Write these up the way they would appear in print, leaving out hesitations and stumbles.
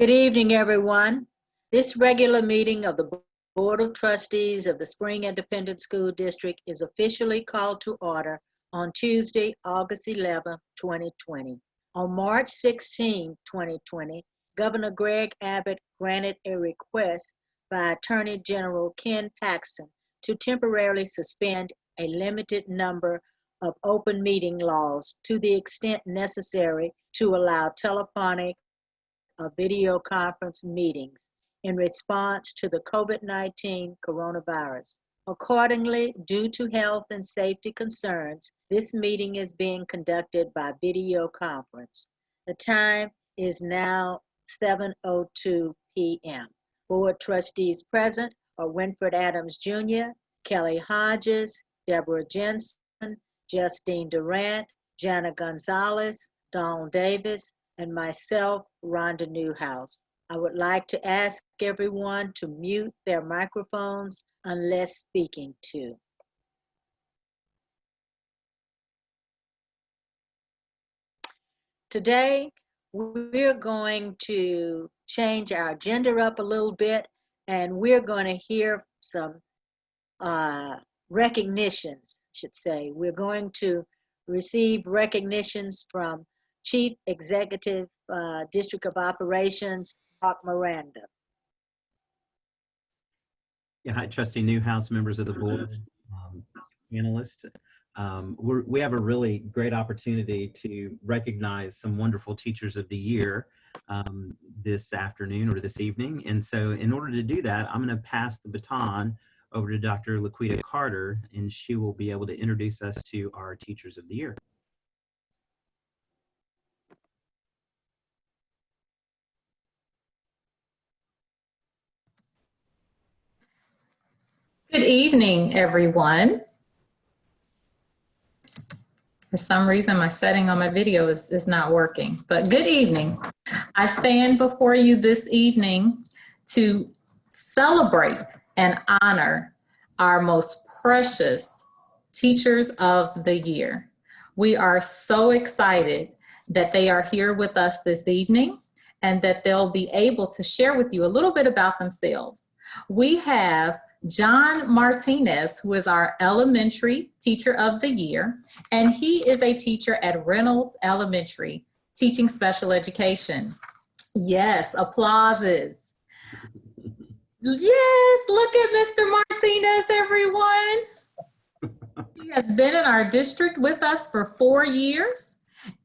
Good evening, everyone. This regular meeting of the Board of Trustees of the Spring Independent School District is officially called to order on Tuesday, August 11, 2020. On March 16, 2020, Governor Greg Abbott granted a request by Attorney General Ken Paxton to temporarily suspend a limited number of open meeting laws to the extent necessary to allow telephonic or video conference meetings in response to the COVID-19 coronavirus. Accordingly, due to health and safety concerns, this meeting is being conducted by video conference. The time is now 7:02 p.m. Board trustees present are Winfred Adams Jr., Kelly Hodges, Deborah Jensen, Justine Durant, Jana Gonzalez, Donald Davis, and myself, Rhonda Newhouse. I would like to ask everyone to mute their microphones unless speaking to. Today, we're going to change our agenda up a little bit, and we're going to hear some recognitions, I should say. We're going to receive recognitions from Chief Executive District of Operations, Mark Miranda. Yeah, hi, Trustee Newhouse, members of the board, panelists. We have a really great opportunity to recognize some wonderful teachers of the year this afternoon or this evening. And so in order to do that, I'm going to pass the baton over to Dr. Laquita Carter, and she will be able to introduce us to our teachers of the year. Good evening, everyone. For some reason, my setting on my video is not working, but good evening. I stand before you this evening to celebrate and honor our most precious teachers of the year. We are so excited that they are here with us this evening and that they'll be able to share with you a little bit about themselves. We have John Martinez, who is our elementary teacher of the year, and he is a teacher at Reynolds Elementary, teaching special education. Yes, applauses. Yes, look at Mr. Martinez, everyone. He has been in our district with us for 4 years,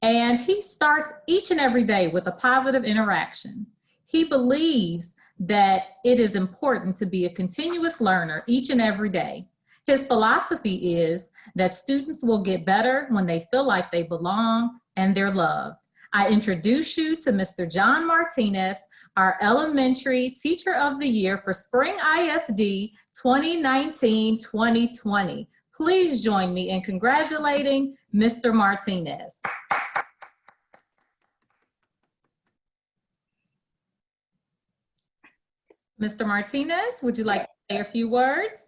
and he starts each and every day with a positive interaction. He believes that it is important to be a continuous learner each and every day. His philosophy is that students will get better when they feel like they belong and they're loved. I introduce you to Mr. John Martinez, our elementary teacher of the year for Spring ISD 2019-2020. Please join me in congratulating Mr. Martinez. Mr. Martinez, would you like to say a few words?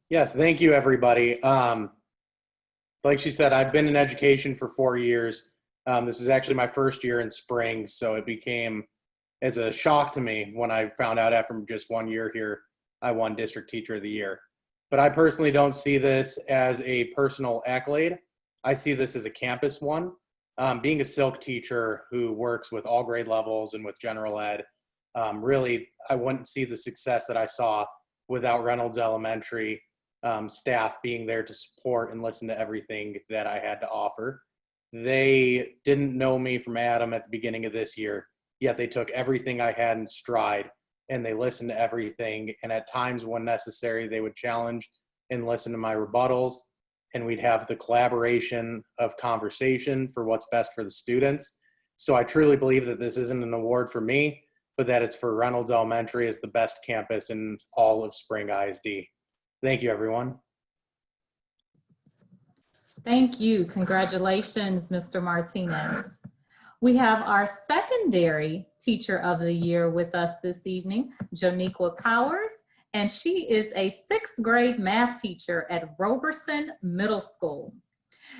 Yes, thank you, everybody. Like she said, I've been in education for 4 years. This is actually my first year in spring, so it became as a shock to me when I found out after just 1 year here, I won District Teacher of the Year. But I personally don't see this as a personal accolade. I see this as a campus one. Being a Silk teacher who works with all grade levels and with general ed, really, I wouldn't see the success that I saw without Reynolds Elementary staff being there to support and listen to everything that I had to offer. They didn't know me from Adam at the beginning of this year, yet they took everything I had in stride and they listened to everything. And at times when necessary, they would challenge and listen to my rebuttals, and we'd have the collaboration of conversation for what's best for the students. So I truly believe that this isn't an award for me, but that it's for Reynolds Elementary as the best campus in all of Spring ISD. Thank you, everyone. Thank you. Congratulations, Mr. Martinez. We have our secondary teacher of the year with us this evening, Joniqua Powers, and she is a 6th grade math teacher at Roberson Middle School.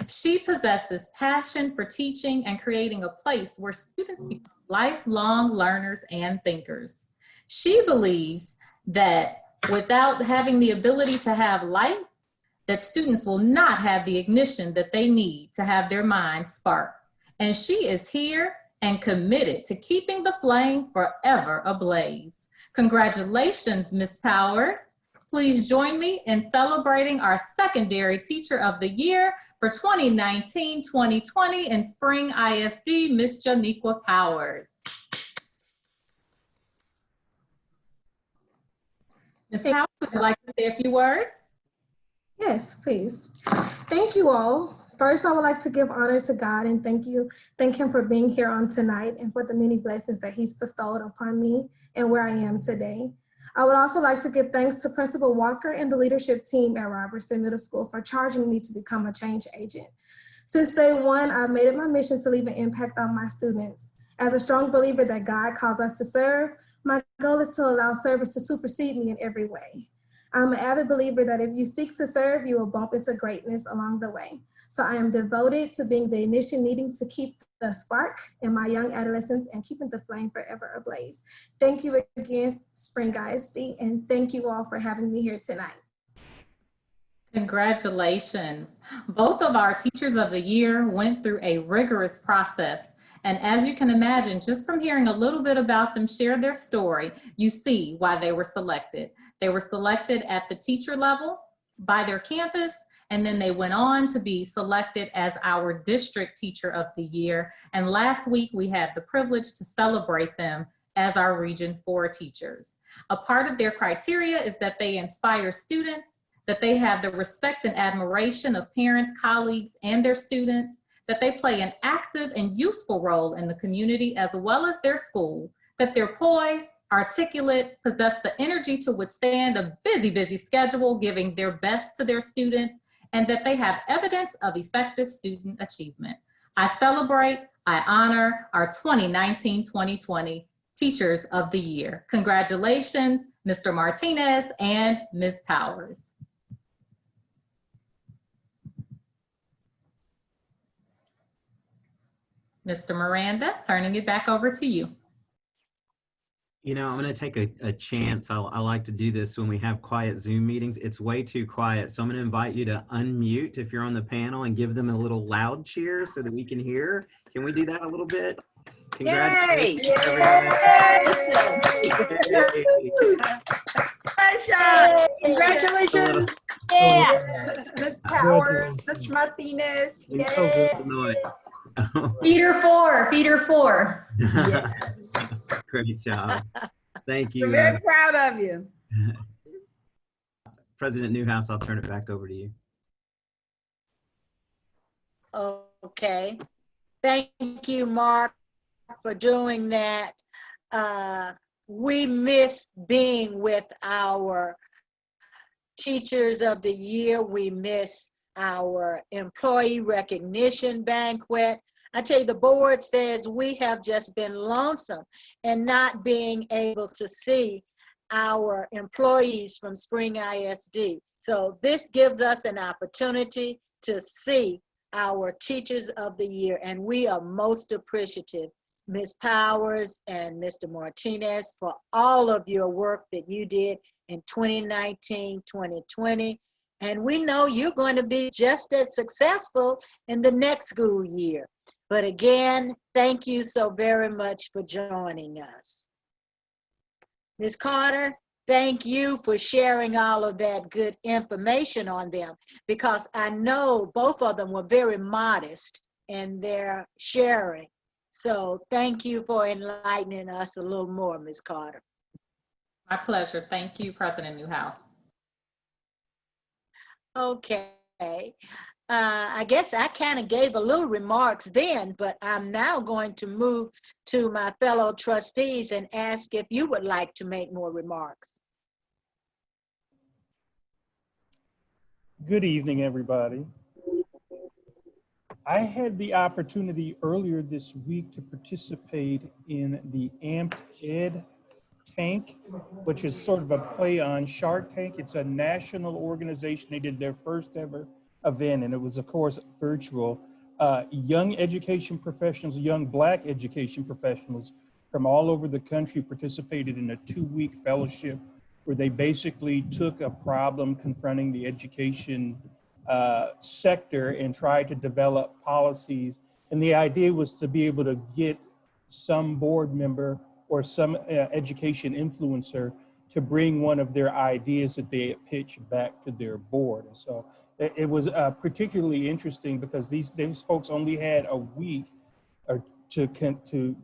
She possesses passion for teaching and creating a place where students become lifelong learners and thinkers. She believes that without having the ability to have light, that students will not have the ignition that they need to have their minds spark. And she is here and committed to keeping the flame forever ablaze. Congratulations, Ms. Powers. Please join me in celebrating our Secondary Teacher of the Year for 2019-2020 in Spring ISD, Ms. Janiqua Powers. Ms. Powers, would you like to say a few words? Yes, please. Thank you all. First, I would like to give honor to God and thank him for being here on tonight and for the many blessings that he's bestowed upon me and where I am today. I would also like to give thanks to Principal Walker and the leadership team at Robertson Middle School for charging me to become a change agent. Since day one, I've made it my mission to leave an impact on my students. As a strong believer that God calls us to serve, my goal is to allow service to supersede me in every way. I'm an avid believer that if you seek to serve, you will bump into greatness along the way. So I am devoted to being the ignition needing to keep the spark in my young adolescents and keeping the flame forever ablaze. Thank you again, Spring ISD, and thank you all for having me here tonight. Congratulations. Both of our Teachers of the Year went through a rigorous process. And as you can imagine, just from hearing a little bit about them share their story, you see why they were selected. They were selected at the teacher level by their campus, and then they went on to be selected as our District Teacher of the Year. And last week, we had the privilege to celebrate them as our Region 4 teachers. A part of their criteria is that they inspire students, that they have the respect and admiration of parents, colleagues, and their students, that they play an active and useful role in the community as well as their school, that they're poised, articulate, possess the energy to withstand a busy schedule, giving their best to their students, and that they have evidence of effective student achievement. I celebrate, I honor our 2019-2020 Teachers of the Year. Congratulations, Mr. Martinez and Ms. Powers. Mr. Miranda, turning it back over to you. You know, I'm going to take a chance. I like to do this when we have quiet Zoom meetings. It's way too quiet. So I'm going to invite you to unmute if you're on the panel and give them a little loud cheer so that we can hear. Can we do that a little bit? Congratulations, everyone. Congratulations. Yeah. Ms. Powers, Mr. Martinez. Yay. Feeder four. Yes. Great job. Thank you. We're very proud of you. President Newhouse, I'll turn it back over to you. Okay. Thank you, Mark, for doing that. We miss being with our Teachers of the Year. We miss our employee recognition banquet. I tell you, the board says we have just been lonesome and not being able to see our employees from Spring ISD. So this gives us an opportunity to see our Teachers of the Year, and we are most appreciative, Ms. Powers and Mr. Martinez, for all of your work that you did in 2019, 2020. And we know you're going to be just as successful in the next school year. But again, thank you so very much for joining us. Ms. Carter, thank you for sharing all of that good information on them, because I know both of them were very modest in their sharing. So thank you for enlightening us a little more, Ms. Carter. My pleasure. Thank you, President Newhouse. Okay. I guess I kind of gave a little remarks then, but I'm now going to move to my fellow trustees and ask if you would like to make more remarks. Good evening, everybody. I had the opportunity earlier this week to participate in the Amped Ed Tank, which is sort of a play on Shark Tank. It's a national organization. They did their first ever event, and it was, of course, virtual. Young education professionals, young Black education professionals from all over the country participated in a 2-week fellowship where they basically took a problem confronting the education sector and tried to develop policies. And the idea was to be able to get some board member or some education influencer to bring one of their ideas that they had pitched back to their board. And so it was particularly interesting because these folks only had a week to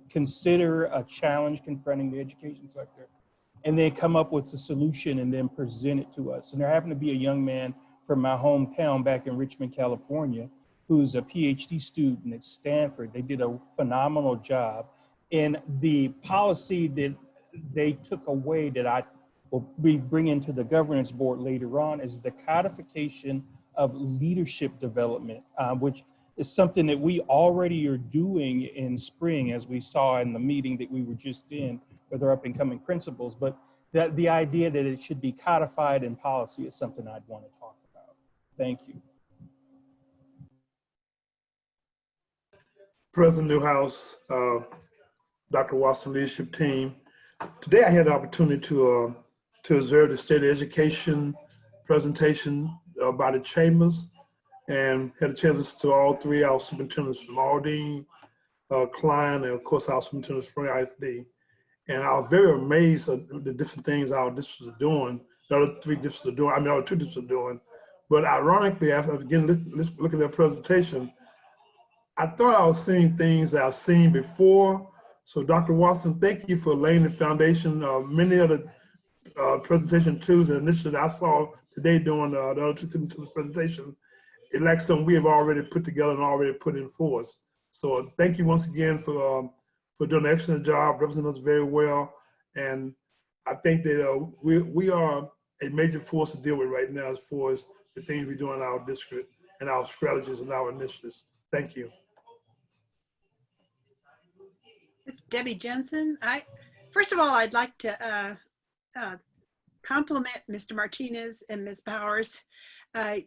consider a challenge confronting the education sector, and then come up with a solution and then present it to us. And there happened to be a young man from my hometown back in Richmond, California, who's a PhD student at Stanford. They did a phenomenal job. And the policy that they took away that I will be bringing to the governance board later on is the codification of leadership development, which is something that we already are doing in spring, as we saw in the meeting that we were just in with our up and coming principals. But that the idea that it should be codified in policy is something I'd want to talk about. Thank you. President Newhouse, Dr. Watson leadership team. Today I had the opportunity to observe the state of education presentation by the chambers, and had a chance to listen to all three our superintendents from Aldine, Klein, and of course our superintendent from Spring ISD. And I was very amazed at the different things our districts are doing, the other three districts are doing, I mean, our two districts are doing. But ironically, after again looking at their presentation, I thought I was seeing things that I've seen before. So Dr. Watson, thank you for laying the foundation of many of the presentation tools and initiatives I saw today during the other two presentation. It's like something we have already put together and already put in force. So thank you once again for doing an excellent job, representing us very well. And I think that we are a major force to deal with right now as far as the things we do in our district and our strategies and our initiatives. Thank you. This is Debbie Jensen. First of all, I'd like to compliment Mr. Martinez and Ms. Powers.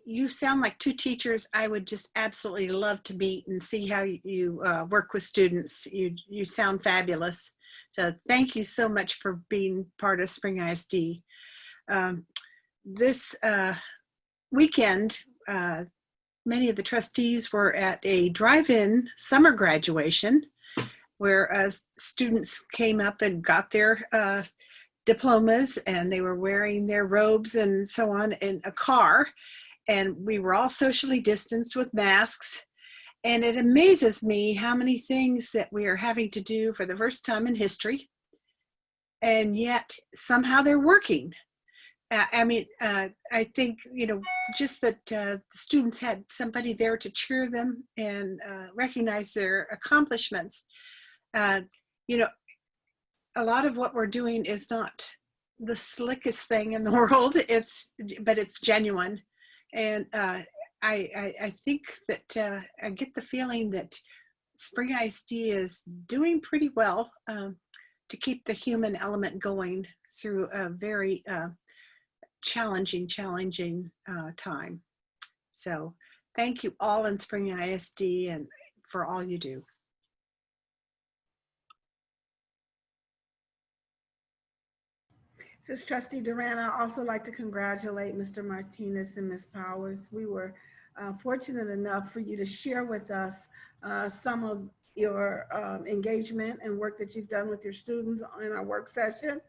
You sound like two teachers I would just absolutely love to meet and see how you work with students. You sound fabulous. So thank you so much for being part of Spring ISD. This weekend, many of the trustees were at a drive-in summer graduation where students came up and got their diplomas, and they were wearing their robes and so on in a car. And we were all socially distanced with masks. And it amazes me how many things that we are having to do for the first time in history. And yet somehow they're working. I think, just that the students had somebody there to cheer them and recognize their accomplishments. A lot of what we're doing is not the slickest thing in the world, but it's genuine. And I think that I get the feeling that Spring ISD is doing pretty well to keep the human element going through a very challenging time. So thank you all in Spring ISD and for all you do. This is Trustee Duran. I'd also like to congratulate Mr. Martinez and Ms. Powers. We were fortunate enough for you to share with us some of your engagement and work that you've done with your students in our work session.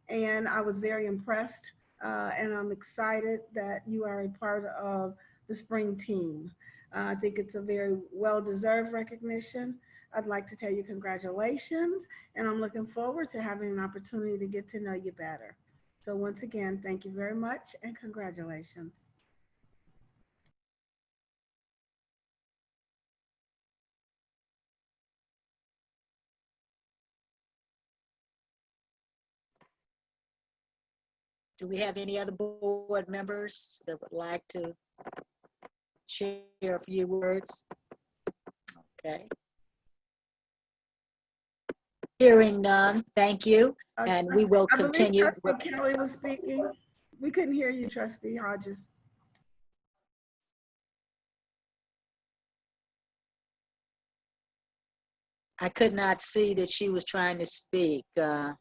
And I was very impressed and I'm excited that you are a part of the Spring team. I think it's a very well-deserved recognition. I'd like to tell you congratulations, and I'm looking forward to having an opportunity to get to know you better. So once again, thank you very much and congratulations. Do we have any other board members that would like to share a few words? Okay. Hearing none, thank you. And we will continue. I believe Trustee Kelly was speaking. We couldn't hear you, Trustee Hodges. I could not see that she was trying to speak. Her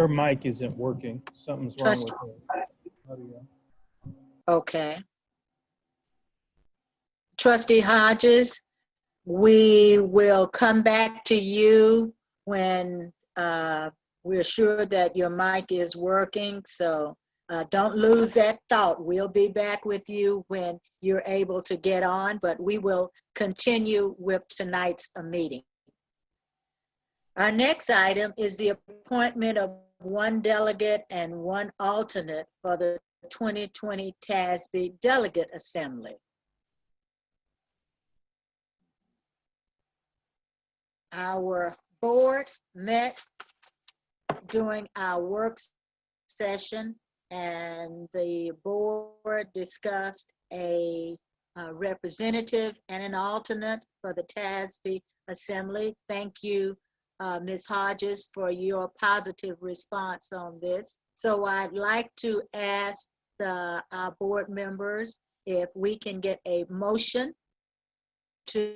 mic isn't working. Something's wrong with her audio. Okay. Trustee Hodges, we will come back to you when we're sure that your mic is working. So don't lose that thought. We'll be back with you when you're able to get on, but we will continue with tonight's meeting. Our next item is the appointment of one delegate and one alternate for the 2020 TASB Delegate Assembly. Our board met during our work session, and the board discussed a representative and an alternate for the TASB Assembly. Thank you, Ms. Hodges, for your positive response on this. So I'd like to ask our board members if we can get a motion to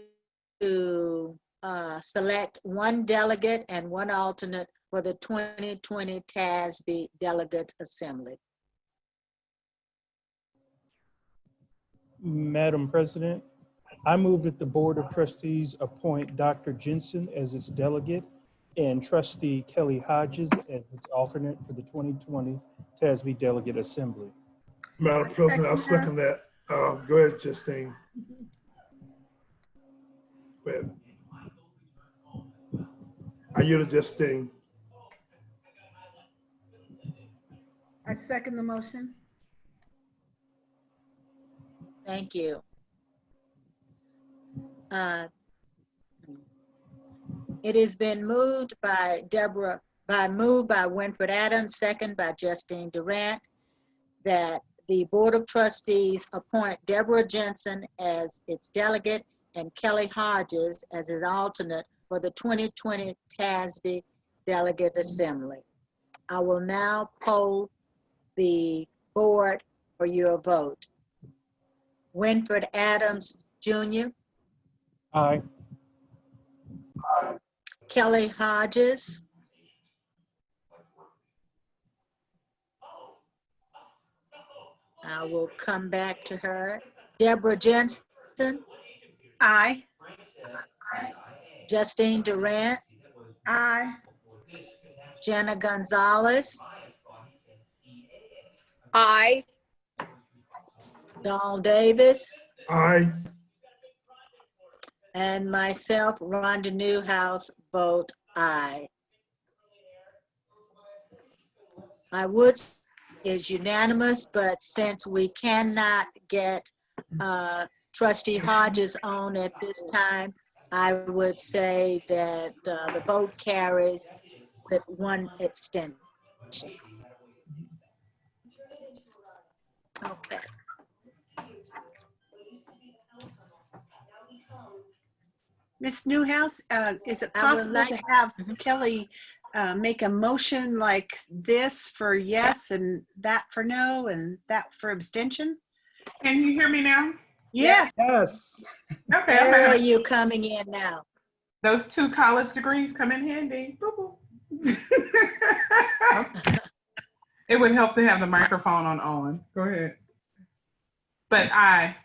select one delegate and one alternate for the 2020 TASB Delegate Assembly. Madam President, I move that the Board of Trustees appoint Dr. Jensen as its delegate and Trustee Kelly Hodges as its alternate for the 2020 TASB Delegate Assembly. Madam President, I'll second that. Go ahead, Justine. Go ahead. I yield to Justine. I second the motion. Thank you. It has been moved by Winfred Adams, second by Justine Durant, that the Board of Trustees appoint Deborah Jensen as its delegate and Kelly Hodges as its alternate for the 2020 TASB Delegate Assembly. I will now poll the board for your vote. Winfred Adams Jr. Aye. Kelly Hodges. I will come back to her. Deborah Jensen. Aye. Justine Durant. Aye. Jenna Gonzalez. Aye. Dawn Davis. Aye. And myself, Rhonda Newhouse, vote aye. I would is unanimous, but since we cannot get Trustee Hodges on at this time, I would say that the vote carries with one abstention. Okay. Ms. Newhouse, is it I would possible like- to have Kelly make a motion like this for yes and that for no and that for abstention? Can you hear me now? Yeah. Yes. Okay, Where are you coming in now? those 2 college degrees come in handy. Boo boo. It would help to have the microphone on. Go ahead. But I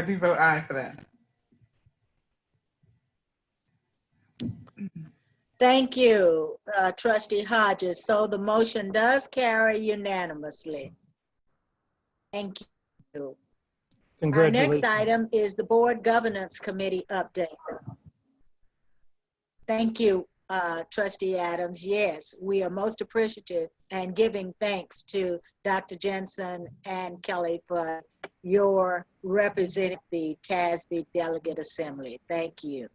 do vote aye for that. Thank you, Trustee Hodges. So the motion does carry unanimously. Thank you. Our next Congratulations. item is the Board Governance Committee update. Thank you, Trustee Adams. Yes, we are most appreciative and giving thanks to Dr. Jensen and Kelly for your representing the TASB Delegate Assembly. Thank you.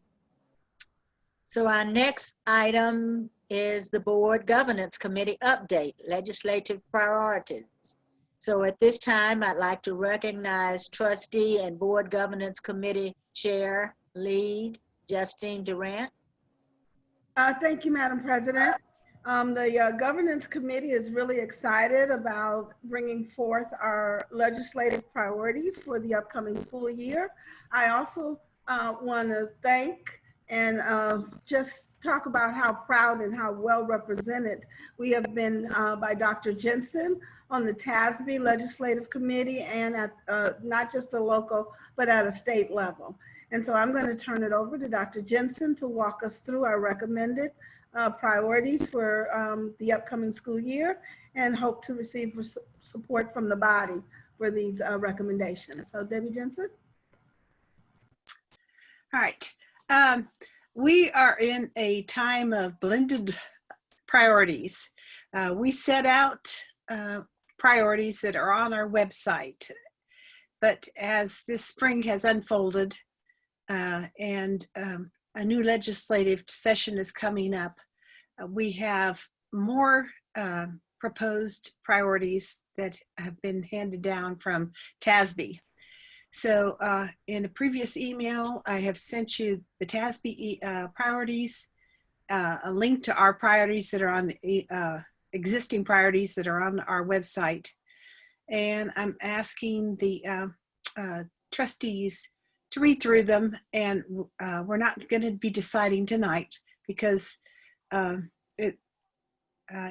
So our next item is the Board Governance Committee update, legislative priorities. So at this time, I'd like to recognize Trustee and Board Governance Committee Chair, Lead, Justine Durant. Thank you, Madam President. The governance committee is really excited about bringing forth our legislative priorities for the upcoming school year. I also want to thank and just talk about how proud and how well represented we have been by Dr. Jensen on the TASB Legislative Committee and at not just the local, but at a state level. And so I'm going to turn it over to Dr. Jensen to walk us through our recommended priorities for the upcoming school year and hope to receive support from the body for these recommendations. So Debbie Jensen. All right. We are in a time of blended priorities. We set out priorities that are on our website, but as this spring has unfolded and a new legislative session is coming up, we have more proposed priorities that have been handed down from TASB. So in a previous email, I have sent you the TASB priorities, a link to our priorities that are on the existing priorities that are on our website. And I'm asking the trustees to read through them, and we're not going to be deciding tonight because it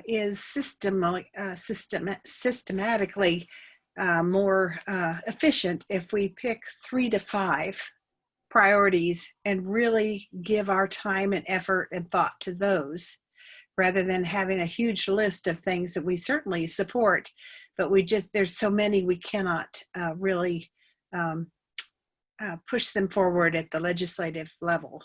is systematically more efficient if we pick 3 to 5 priorities and really give our time and effort and thought to those, rather than having a huge list of things that we certainly support, but there's so many we cannot really push them forward at the legislative level.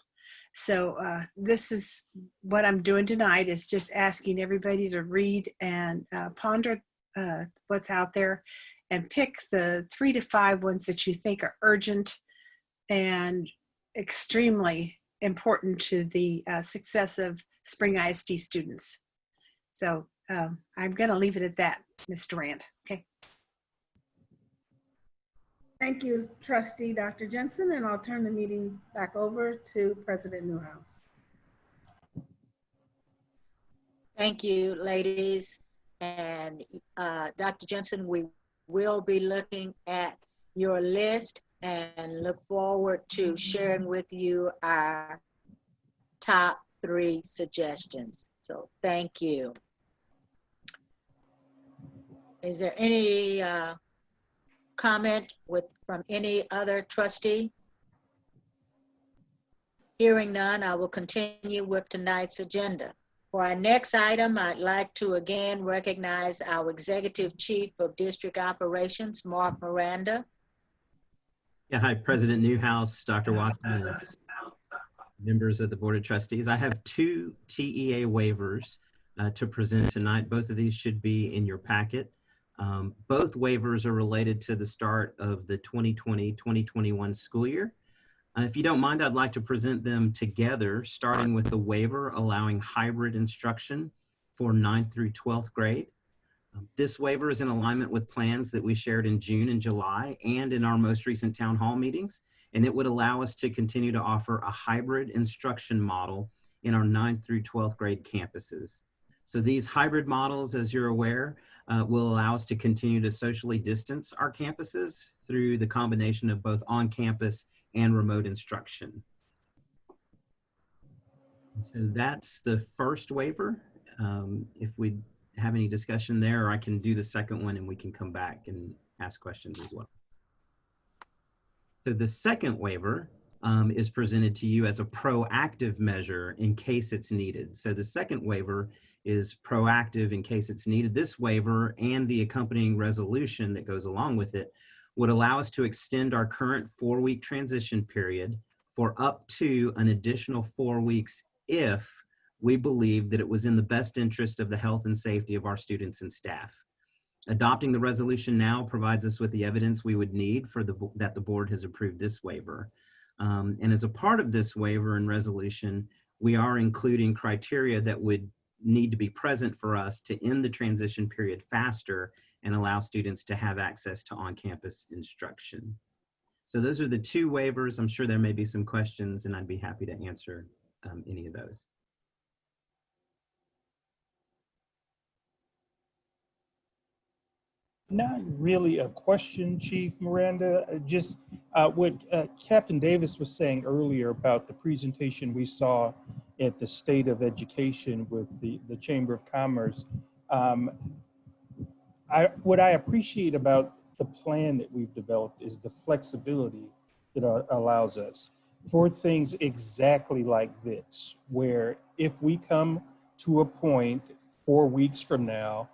So this is what I'm doing tonight, is just asking everybody to read and ponder what's out there and pick the 3 to 5 ones that you think are urgent and extremely important to the success of Spring ISD students. So I'm going to leave it at that, Ms. Durant. Okay. Thank you, Trustee Dr. Jensen, and I'll turn the meeting back over to President Newhouse. Thank you, ladies. And Dr. Jensen, we will be looking at your list and look forward to sharing with you our top 3 suggestions. So thank you. Is there any comment from any other trustee? Hearing none, I will continue with tonight's agenda. For our next item, I'd like to again recognize our Executive Chief of District Operations, Mark Miranda. Yeah, hi, President Newhouse, Dr. Watson, and members of the Board of Trustees. I have 2 TEA waivers to present tonight. Both of these should be in your packet. Both waivers are related to the start of the 2020-2021 school year. If you don't mind, I'd like to present them together, starting with the waiver allowing hybrid instruction for 9th through 12th grade. This waiver is in alignment with plans that we shared in June and July and in our most recent town hall meetings, and it would allow us to continue to offer a hybrid instruction model in our 9th through 12th grade campuses. So these hybrid models, as you're aware, will allow us to continue to socially distance our campuses through the combination of both on-campus and remote instruction. So that's the first waiver. If we have any discussion there, or I can do the second one and we can come back and ask questions as well. So the second waiver is presented to you as a proactive measure in case it's needed. So the second waiver is proactive in case it's needed. This waiver and the accompanying resolution that goes along with it would allow us to extend our current 4-week transition period for up to an additional 4 weeks if we believe that it was in the best interest of the health and safety of our students and staff. Adopting the resolution now provides us with the evidence we would need for that the board has approved this waiver. And as a part of this waiver and resolution, we are including criteria that would need to be present for us to end the transition period faster and allow students to have access to on-campus instruction. So those are the 2 waivers. I'm sure there may be some questions and I'd be happy to answer any of those. Not really a question, Chief Miranda. Just what Captain Davis was saying earlier about the presentation we saw at the State of Education with the Chamber of Commerce. What I appreciate about the plan that we've developed is the flexibility that allows us for things exactly like this, where if we come to a point 4 weeks from now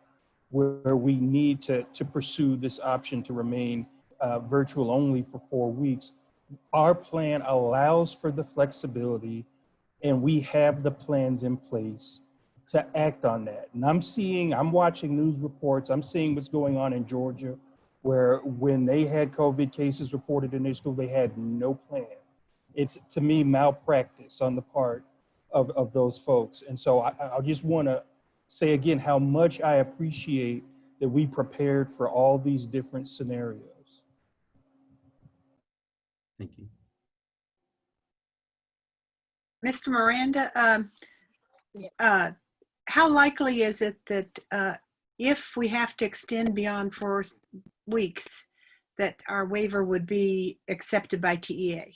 where we need to pursue this option to remain virtual only for 4 weeks, our plan allows for the flexibility, and we have the plans in place to act on that. And I'm watching news reports, I'm seeing what's going on in Georgia, where when they had COVID cases reported in their school, they had no plan. It's, to me, malpractice on the part of those folks. And so I just want to say again how much I appreciate that we prepared for all these different scenarios. Thank you. Mr. Miranda, how likely is it that if we have to extend beyond 4 weeks, that our waiver would be accepted by TEA?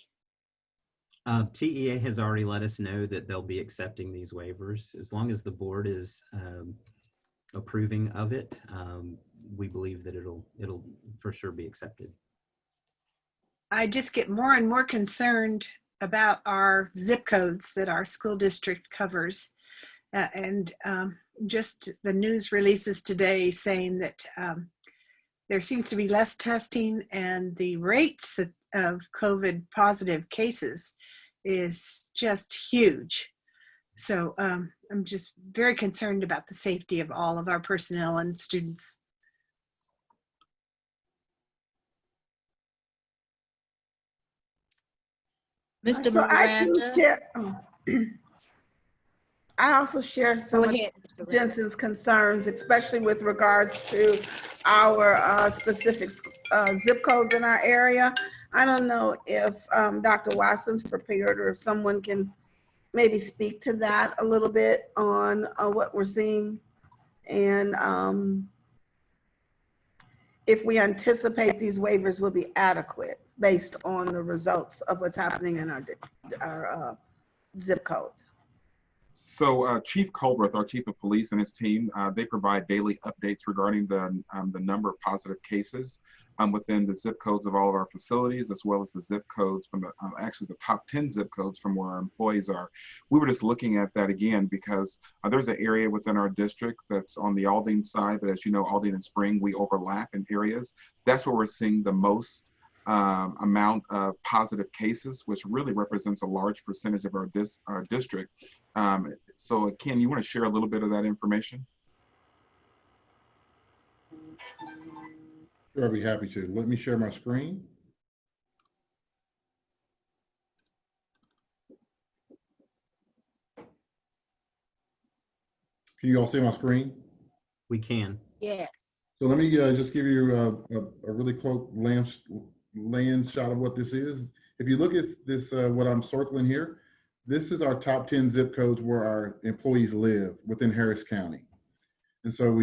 TEA has already let us know that they'll be accepting these waivers as long as the board is approving of it. We believe that it'll for sure be accepted. I just get more and more concerned about our zip codes that our school district covers. And just the news releases today saying that there seems to be less testing, and the rates of COVID positive cases is just huge. So I'm just very concerned about the safety of all of our personnel and students. Mr. So Miranda? I also share some of Jensen's concerns, especially with regards to our specific zip codes in our area. I don't know if Dr. Watson's prepared, or if someone can maybe speak to that a little bit on what we're seeing, and if we anticipate these waivers will be adequate based on the results of what's happening in our zip codes. So Chief Culbreth, our Chief of Police, and his team, they provide daily updates regarding the number of positive cases within the zip codes of all of our facilities, as well as the zip codes from the, actually the top 10 zip codes from where our employees are. We were just looking at that again because there's an area within our district that's on the Aldine side, but as you know, Aldine and Spring, we overlap in areas. That's where we're seeing the most amount of positive cases, which really represents a large percentage of our district. So Ken, you want to share a little bit of that information? Sure, I'd be happy to. Let me share my screen. Can you all see my screen? We can. Yes. So let me just give you a really close land shot of what this is. If you look at this, what I'm circling here, this is our top 10 zip codes where our employees live within Harris County. And so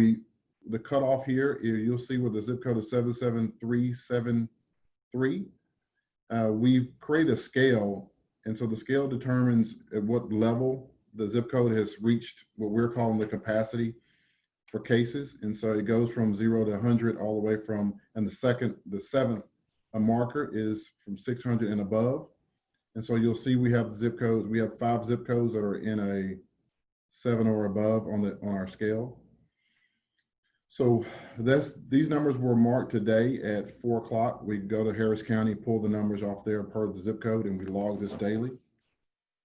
the cutoff here, you'll see where the zip code is 77373. We've created a scale, and so the scale determines at what level the zip code has reached what we're calling the capacity for cases. And so it goes from 0 to 100 all the way from, and the seventh marker is from 600 and above. And so you'll see we have zip codes. We have 5 zip codes that are in a 7 or above on our scale. So these numbers were marked today at 4 o'clock. We go to Harris County, pull the numbers off there per the zip code, and we log this daily.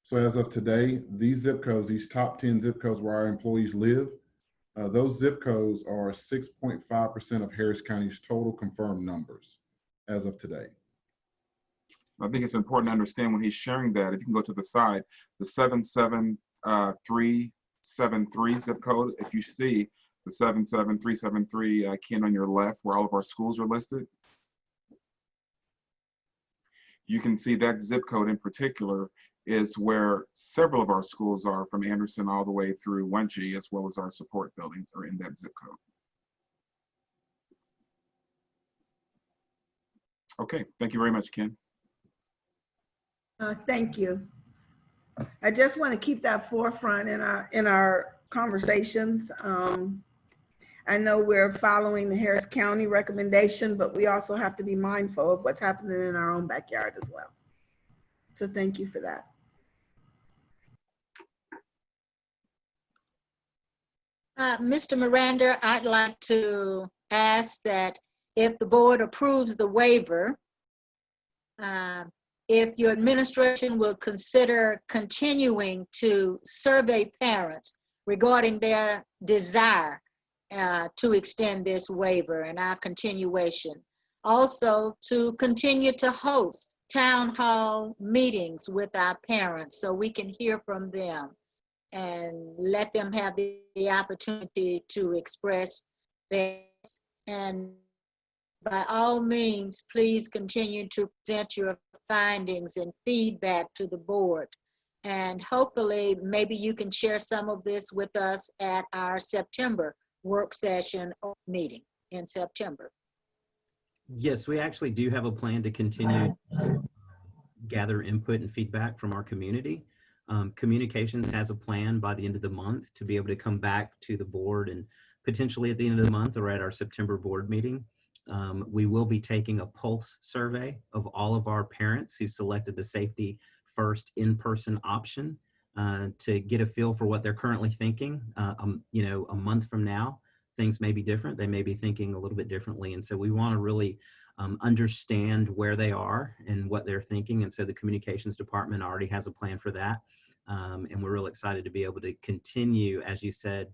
So as of today, these zip codes, these top 10 zip codes where our employees live, those zip codes are 6.5% of Harris County's total confirmed numbers as of today. I think it's important to understand when he's sharing that, if you can go to the side, the 77373 zip code, if you see the 77373 Ken on your left where all of our schools are listed, you can see that zip code in particular is where several of our schools are, from Anderson all the way through Wenatchee, as well as our support buildings are in that zip code. Okay, thank you very much, Ken. Thank you. I just want to keep that forefront in our conversations. I know we're following the Harris County recommendation, but we also have to be mindful of what's happening in our own backyard as well. So thank you for that. Mr. Miranda, I'd like to ask that if the board approves the waiver, if your administration will consider continuing to survey parents regarding their desire to extend this waiver and our continuation. Also, to continue to host town hall meetings with our parents so we can hear from them and let them have the opportunity to express theirs. And by all means, please continue to present your findings and feedback to the board. And hopefully, maybe you can share some of this with us at our September work session or meeting in September. Yes, we actually do have a plan to continue to gather input and feedback from our community. Communications has a plan by the end of the month to be able to come back to the board, and potentially at the end of the month or at our September board meeting. We will be taking a pulse survey of all of our parents who selected the Safety First in-person option to get a feel for what they're currently thinking. You know, a month from now, things may be different. They may be thinking a little bit differently. And so we want to really understand where they are and what they're thinking. And so the communications department already has a plan for that. And we're real excited to be able to continue, as you said,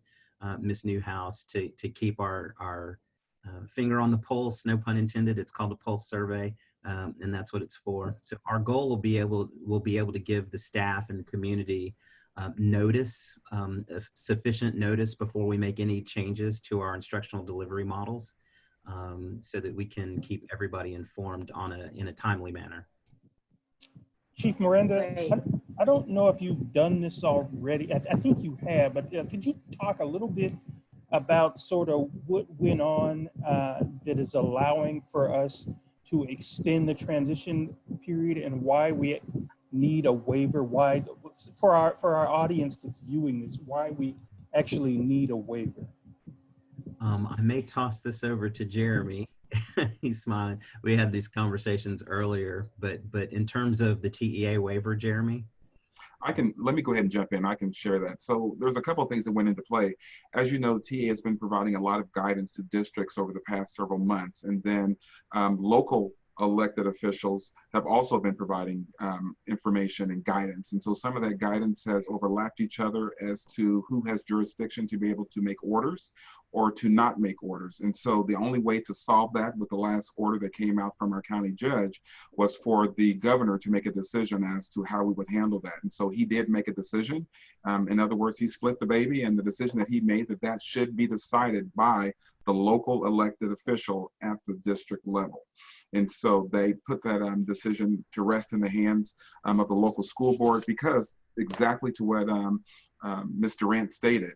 Ms. Newhouse, to keep our finger on the pulse, no pun intended. It's called a pulse survey, and that's what it's for. So our goal will be able to give the staff and the community notice, sufficient notice before we make any changes to our instructional delivery models, so that we can keep everybody informed in a timely manner. Chief Miranda, I don't know if you've done this already. I think you have, but could you talk a little bit about sort of what went on that is allowing for us to extend the transition period and why we need a waiver? Why, for our audience that's viewing this, why we actually need a waiver? I may toss this over to Jeremy. He's smiling. We had these conversations earlier, but in terms of the TEA waiver, Jeremy? Let me go ahead and jump in. I can share that. So there's a couple of things that went into play. As you know, the TEA has been providing a lot of guidance to districts over the past several months. And then local elected officials have also been providing information and guidance. And so some of that guidance has overlapped each other as to who has jurisdiction to be able to make orders or to not make orders. And so the only way to solve that with the last order that came out from our county judge was for the governor to make a decision as to how we would handle that. And so he did make a decision. In other words, he split the baby, and the decision that he made that should be decided by the local elected official at the district level. And so they put that decision to rest in the hands of the local school board, because exactly to what Ms. Durant stated,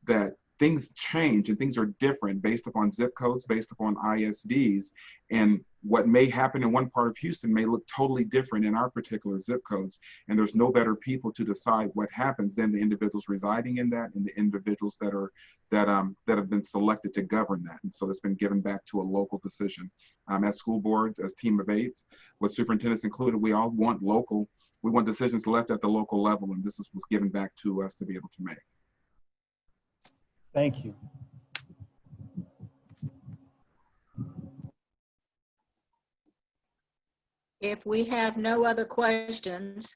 that things change and things are different based upon zip codes, based upon ISDs, and what may happen in one part of Houston may look totally different in our particular zip codes. And there's no better people to decide what happens than the individuals residing in that and the individuals that have been selected to govern that. And so it's been given back to a local decision. As school boards, as team of 8, with superintendents included, we all want we want decisions left at the local level, and this was given back to us to be able to make. Thank you. If we have no other questions,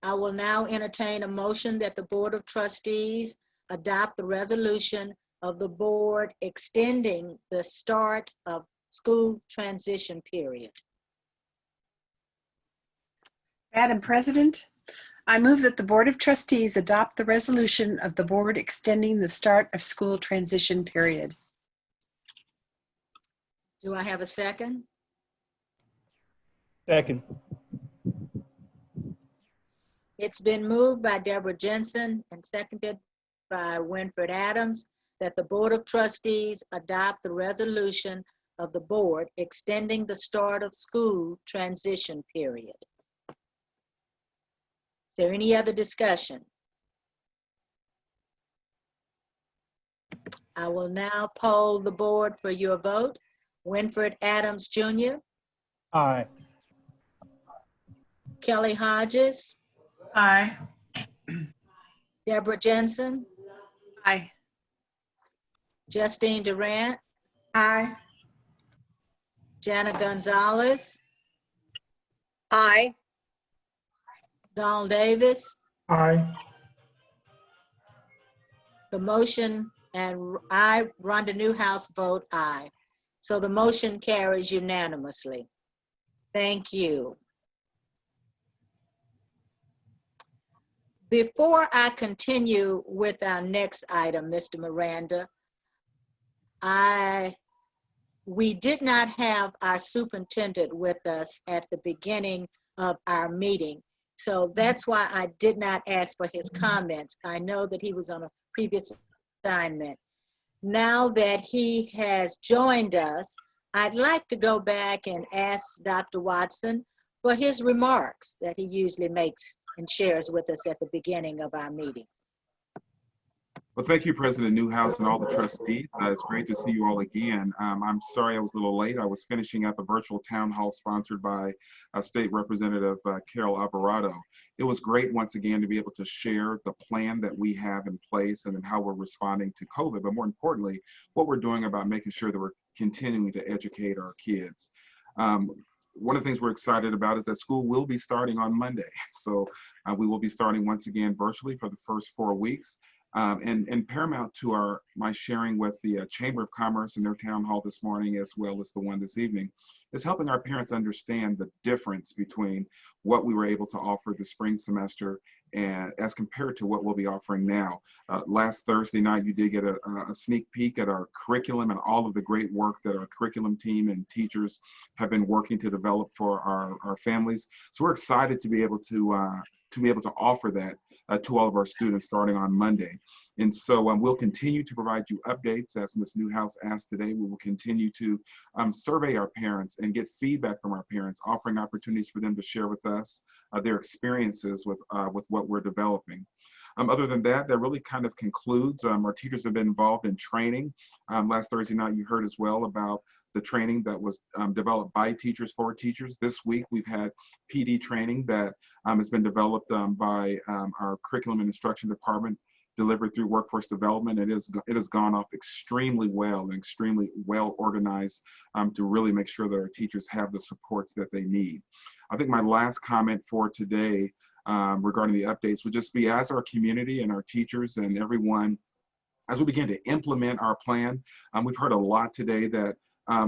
I will now entertain a motion that the Board of Trustees adopt the resolution of the board extending the start of school transition period. Madam President, I move that the Board of Trustees adopt the resolution of the board extending the start of school transition period. Do I have a second? Second. It's been moved by Deborah Jensen and seconded by Winfred Adams that the Board of Trustees adopt the resolution of the board extending the start of school transition period. Is there any other discussion? I will now poll the board for your vote. Winfred Adams Jr., Aye. Kelly Hodges, Aye. Deborah Jensen, Aye. Justine Durant, Aye. Jana Gonzalez, Aye. Donald Davis. Aye. The motion, and I, Rhonda Newhouse, vote aye. So the motion carries unanimously. Thank you. Before I continue with our next item, Mr. Miranda, we did not have our superintendent with us at the beginning of our meeting. So that's why I did not ask for his comments. I know that he was on a previous assignment. Now that he has joined us, I'd like to go back and ask Dr. Watson for his remarks that he usually makes and shares with us at the beginning of our meeting. Well, thank you, President Newhouse and all the trustees. It's great to see you all again. I'm sorry I was a little late. I was finishing up a virtual town hall sponsored by State Representative Carol Alvarado. It was great once again to be able to share the plan that we have in place and then how we're responding to COVID, but more importantly, what we're doing about making sure that we're continuing to educate our kids. One of the things we're excited about is that school will be starting on Monday. So we will be starting once again virtually for the first 4 weeks. And paramount to my sharing with the Chamber of Commerce in their town hall this morning, as well as the one this evening, is helping our parents understand the difference between what we were able to offer the spring semester and as compared to what we'll be offering now. Last Thursday night, you did get a sneak peek at our curriculum and all of the great work that our curriculum team and teachers have been working to develop for our families. So we're excited to be able to offer that to all of our students starting on Monday. And so we'll continue to provide you updates as Ms. Newhouse asked today. We will continue to survey our parents and get feedback from our parents, offering opportunities for them to share with us their experiences with what we're developing. Other than that, that really kind of concludes. Our teachers have been involved in training. Last Thursday night, you heard as well about the training that was developed by teachers for teachers. This week, we've had PD training that has been developed by our curriculum and instruction department, delivered through workforce development. It has gone off extremely well and extremely well organized to really make sure that our teachers have the supports that they need. I think my last comment for today regarding the updates would just be, as our community and our teachers and everyone, as we begin to implement our plan, we've heard a lot today that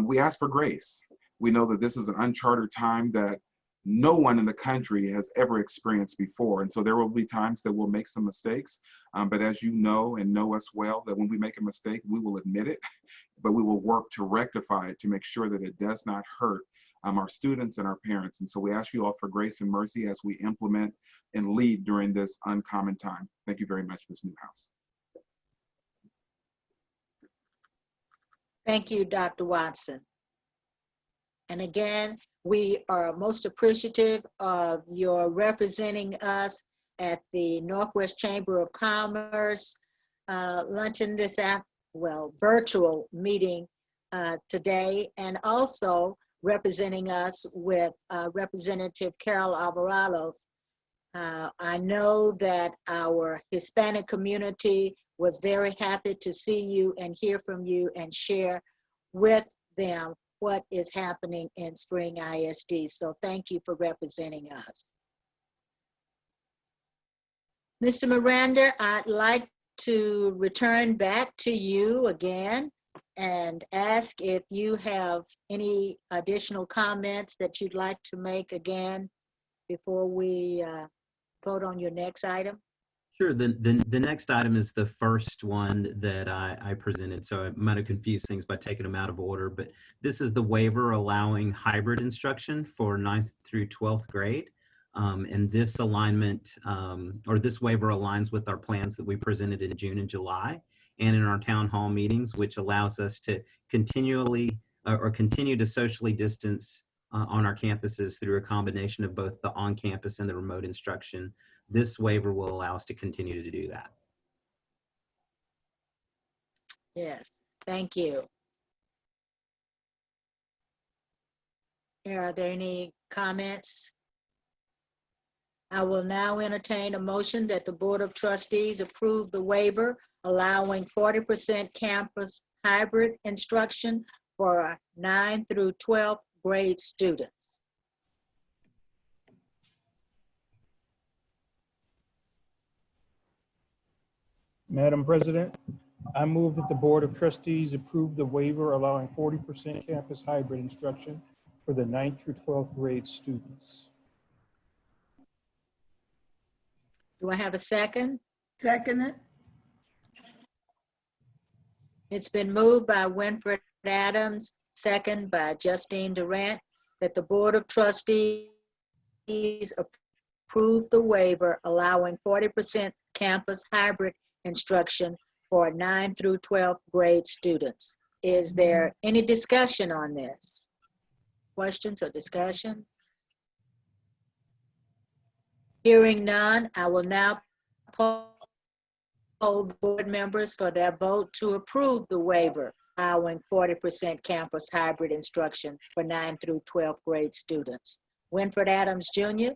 we ask for grace. We know that this is an uncharted time that no one in the country has ever experienced before. And so there will be times that we'll make some mistakes, but as you know and know us well, that when we make a mistake, we will admit it, but we will work to rectify it to make sure that it does not hurt our students and our parents. And so we ask you all for grace and mercy as we implement and lead during this uncommon time. Thank you very much, Ms. Newhouse. Thank you, Dr. Watson. And again, we are most appreciative of your representing us at the Northwest Chamber of Commerce luncheon virtual meeting today, and also representing us with Representative Carol Alvarado. I know that our Hispanic community was very happy to see you and hear from you and share with them what is happening in Spring ISD. So thank you for representing us. Mr. Miranda, I'd like to return back to you again and ask if you have any additional comments that you'd like to make again before we vote on your next item. Sure. The next item is the first one that I presented, so I might have confused things by taking them out of order, but this is the waiver allowing hybrid instruction for 9th through 12th grade. And this alignment, or this waiver aligns with our plans that we presented in June and July and in our town hall meetings, which allows us to continually or continue to socially distance on our campuses through a combination of both the on-campus and the remote instruction. This waiver will allow us to continue to do that. Yes, thank you. Are there any comments? I will now entertain a motion that the Board of Trustees approve the waiver allowing 40% campus hybrid instruction for 9 through 12th grade students. Madam President, I move that the Board of Trustees approve the waiver allowing 40% campus hybrid instruction for the 9th through 12th grade students. Do I have a second? Second it. It's been moved by Winfred Adams, second by Justine Durant, that the Board of Trustees approve the waiver allowing 40% campus hybrid instruction for 9 through 12th grade students. Is there any discussion on this? Questions or discussion? Hearing none, I will now poll the board members for their vote to approve the waiver allowing 40% campus hybrid instruction for 9 through 12th grade students. Winfred Adams Jr.,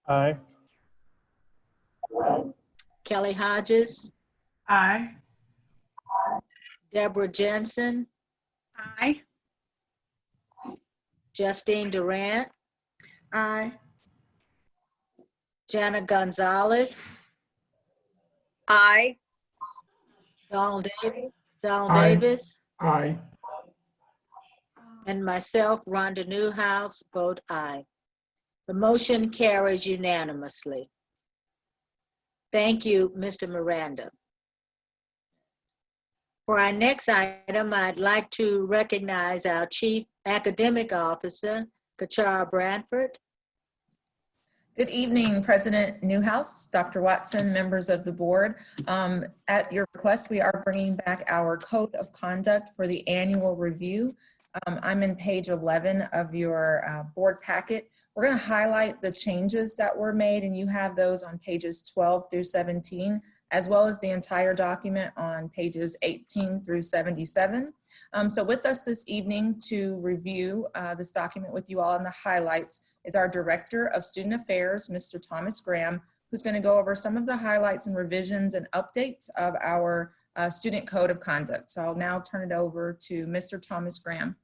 Aye. Kelly Hodges, Aye. Deborah Jensen, Aye. Justine Durant, Aye. Jana Gonzalez, Aye. Donald Aye. Davis, Aye. and myself, Rhonda Newhouse, vote aye. The motion carries unanimously. Thank you, Mr. Miranda. For our next item, I'd like to recognize our Chief Academic Officer, Kachara Bradford. Good evening, President Newhouse, Dr. Watson, members of the board. At your request, we are bringing back our code of conduct for the annual review. I'm in page 11 of your board packet. We're going to highlight the changes that were made, and you have those on pages 12 through 17, as well as the entire document on pages 18 through 77. So with us this evening to review this document with you all in the highlights is our Director of Student Affairs, Mr. Thomas Graham, who's going to go over some of the highlights and revisions and updates of our student code of conduct. So I'll now turn it over to Mr. Thomas Graham.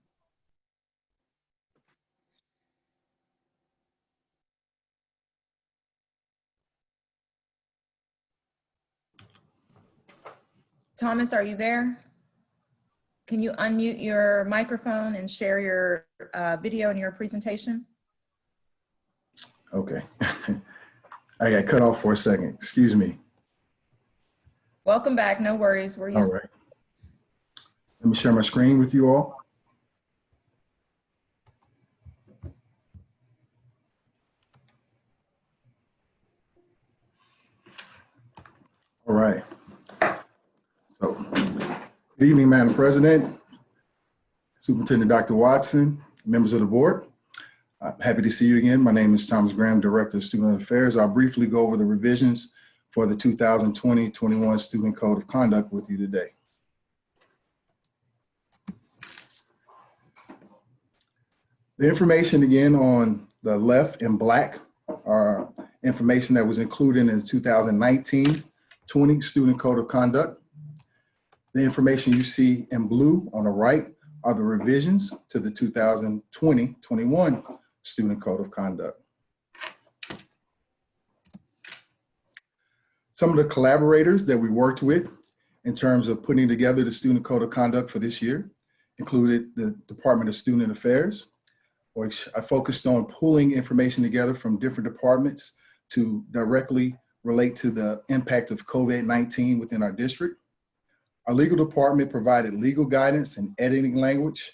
Thomas, are you there? Can you unmute your microphone and share your video and your presentation? Okay. I got cut off for a second. Excuse me. Welcome back. No worries. We're used. All right. Let me share my screen with you all. All right. So, good evening, Madam President, Superintendent Dr. Watson, members of the board. I'm happy to see you again. My name is Thomas Graham, Director of Student Affairs. I'll briefly go over the revisions for the 2020-21 Student Code of Conduct with you today. The information again on the left in black are information that was included in the 2019-20 Student Code of Conduct. The information you see in blue on the right are the revisions to the 2020-21 Student Code of Conduct. Some of the collaborators that we worked with in terms of putting together the Student Code of Conduct for this year included the Department of Student Affairs, which I focused on pulling information together from different departments to directly relate to the impact of COVID-19 within our district. Our legal department provided legal guidance and editing language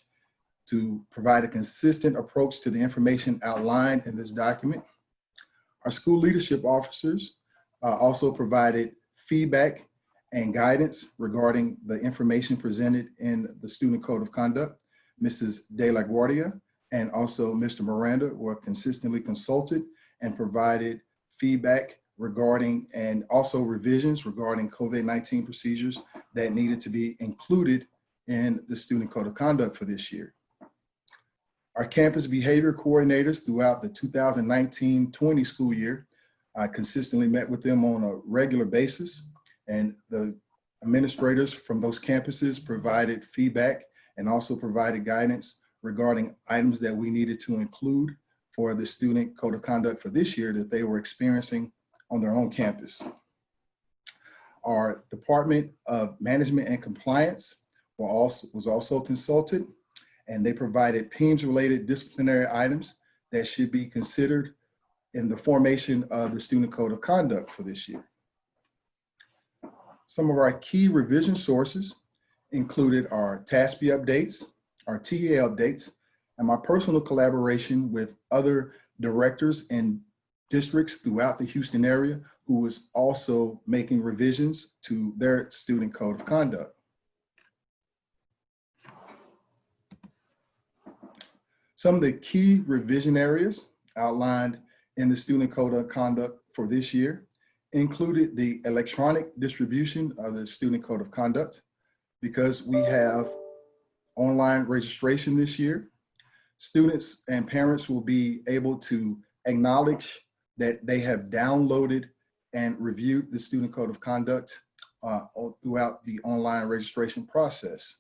to provide a consistent approach to the information outlined in this document. Our school leadership officers also provided feedback and guidance regarding the information presented in the Student Code of Conduct. Mrs. De La Guardia, and also Mr. Miranda were consistently consulted and provided feedback regarding and also revisions regarding COVID-19 procedures that needed to be included in the Student Code of Conduct for this year. Our campus behavior coordinators throughout the 2019-20 school year, I consistently met with them on a regular basis, and the administrators from those campuses provided feedback and also provided guidance regarding items that we needed to include for the Student Code of Conduct for this year that they were experiencing on their own campus. Our Department of Management and Compliance was also consulted, and they provided PEIMS-related disciplinary items that should be considered in the formation of the Student Code of Conduct for this year. Some of our key revision sources included our TASB updates, our TA updates, and my personal collaboration with other directors and districts throughout the Houston area who was also making revisions to their Student Code of Conduct. Some of the key revision areas outlined in the Student Code of Conduct for this year included the electronic distribution of the Student Code of Conduct, because we have online registration this year. Students and parents will be able to acknowledge that they have downloaded and reviewed the Student Code of Conduct throughout the online registration process.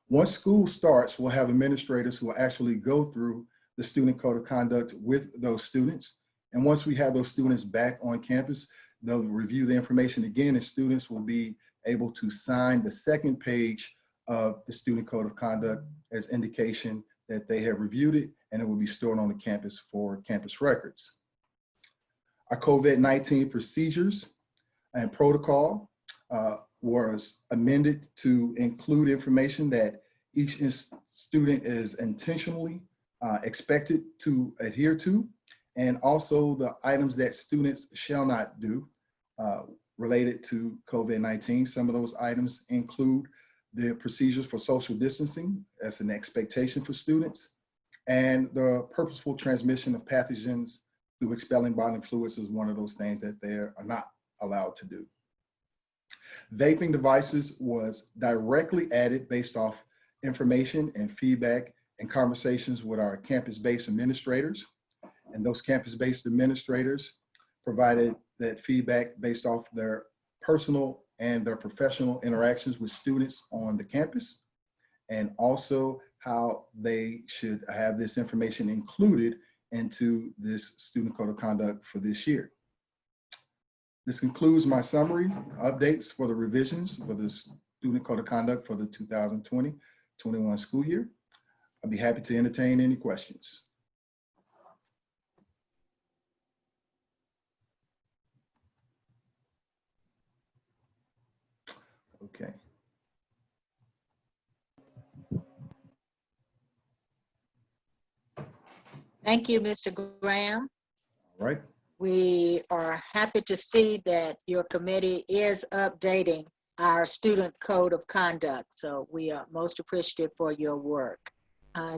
Once school starts, we'll have administrators who will actually go through the Student Code of Conduct with those students. And once we have those students back on campus, they'll review the information again, and students will be able to sign the second page of the Student Code of Conduct as indication that they have reviewed it, and it will be stored on the campus for campus records. Our COVID-19 procedures and protocol was amended to include information that each student is intentionally expected to adhere to, and also the items that students shall not do related to COVID-19. Some of those items include the procedures for social distancing as an expectation for students, and the purposeful transmission of pathogens through expelling bodily fluids is one of those things that they are not allowed to do. Vaping devices was directly added based off information and feedback and conversations with our campus-based administrators. And those campus-based administrators provided that feedback based off their personal and their professional interactions with students on the campus, and also how they should have this information included into this Student Code of Conduct for this year. This concludes my summary updates for the revisions for the Student Code of Conduct for the 2020-21 school year. I'd be happy to entertain any questions. Okay. Thank you, Mr. Graham. All right. We are happy to see that your committee is updating our Student Code of Conduct. So we are most appreciative for your work.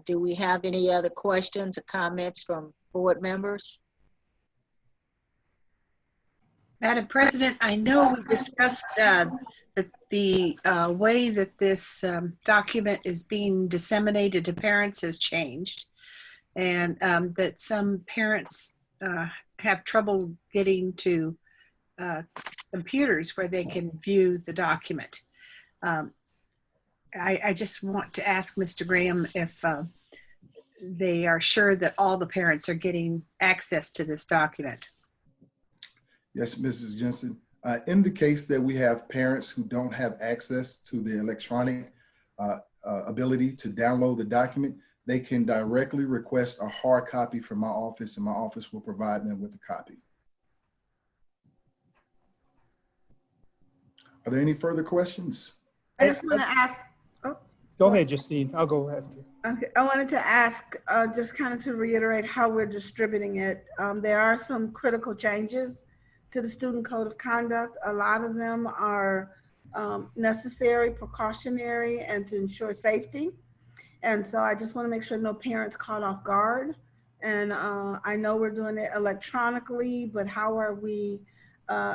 Do we have any other questions or comments from board members? Madam President, I know we discussed the way that this document is being disseminated to parents has changed, and that some parents have trouble getting to computers where they can view the document. I just want to ask Mr. Graham if they are sure that all the parents are getting access to this document. Yes, Mrs. Jensen. In the case that we have parents who don't have access to the electronic ability to download the document, they can directly request a hard copy from my office, and my office will provide them with a copy. Are there any further questions? I just want to ask. Oh, go ahead, Justine. I'll go after. Okay, I wanted to ask, just kind of to reiterate how we're distributing it. There are some critical changes to the Student Code of Conduct. A lot of them are necessary, precautionary, and to ensure safety. And so I just want to make sure no parents caught off guard. And I know we're doing it electronically, but how are we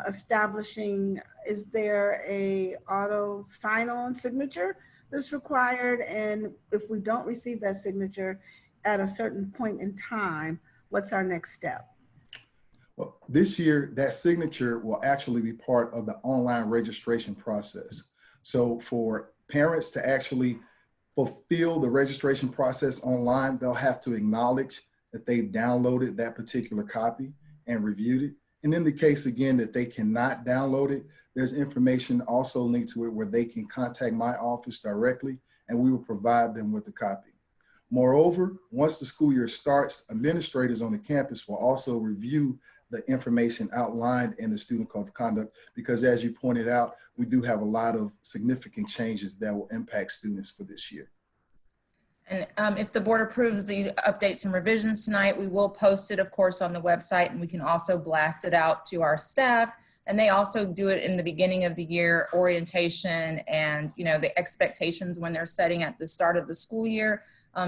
establishing, is there a auto sign-on signature that's required? And if we don't receive that signature at a certain point in time, what's our next step? Well, this year, that signature will actually be part of the online registration process. So for parents to actually fulfill the registration process online, they'll have to acknowledge that they've downloaded that particular copy and reviewed it. And in the case, again, that they cannot download it, there's information also linked to it where they can contact my office directly, and we will provide them with the copy. Moreover, once the school year starts, administrators on the campus will also review the information outlined in the Student Code of Conduct, because as you pointed out, we do have a lot of significant changes that will impact students for this year. And if the board approves the updates and revisions tonight, we will post it, of course, on the website, and we can also blast it out to our staff. And they also do it in the beginning of the year, orientation and, you know, the expectations when they're setting at the start of the school year.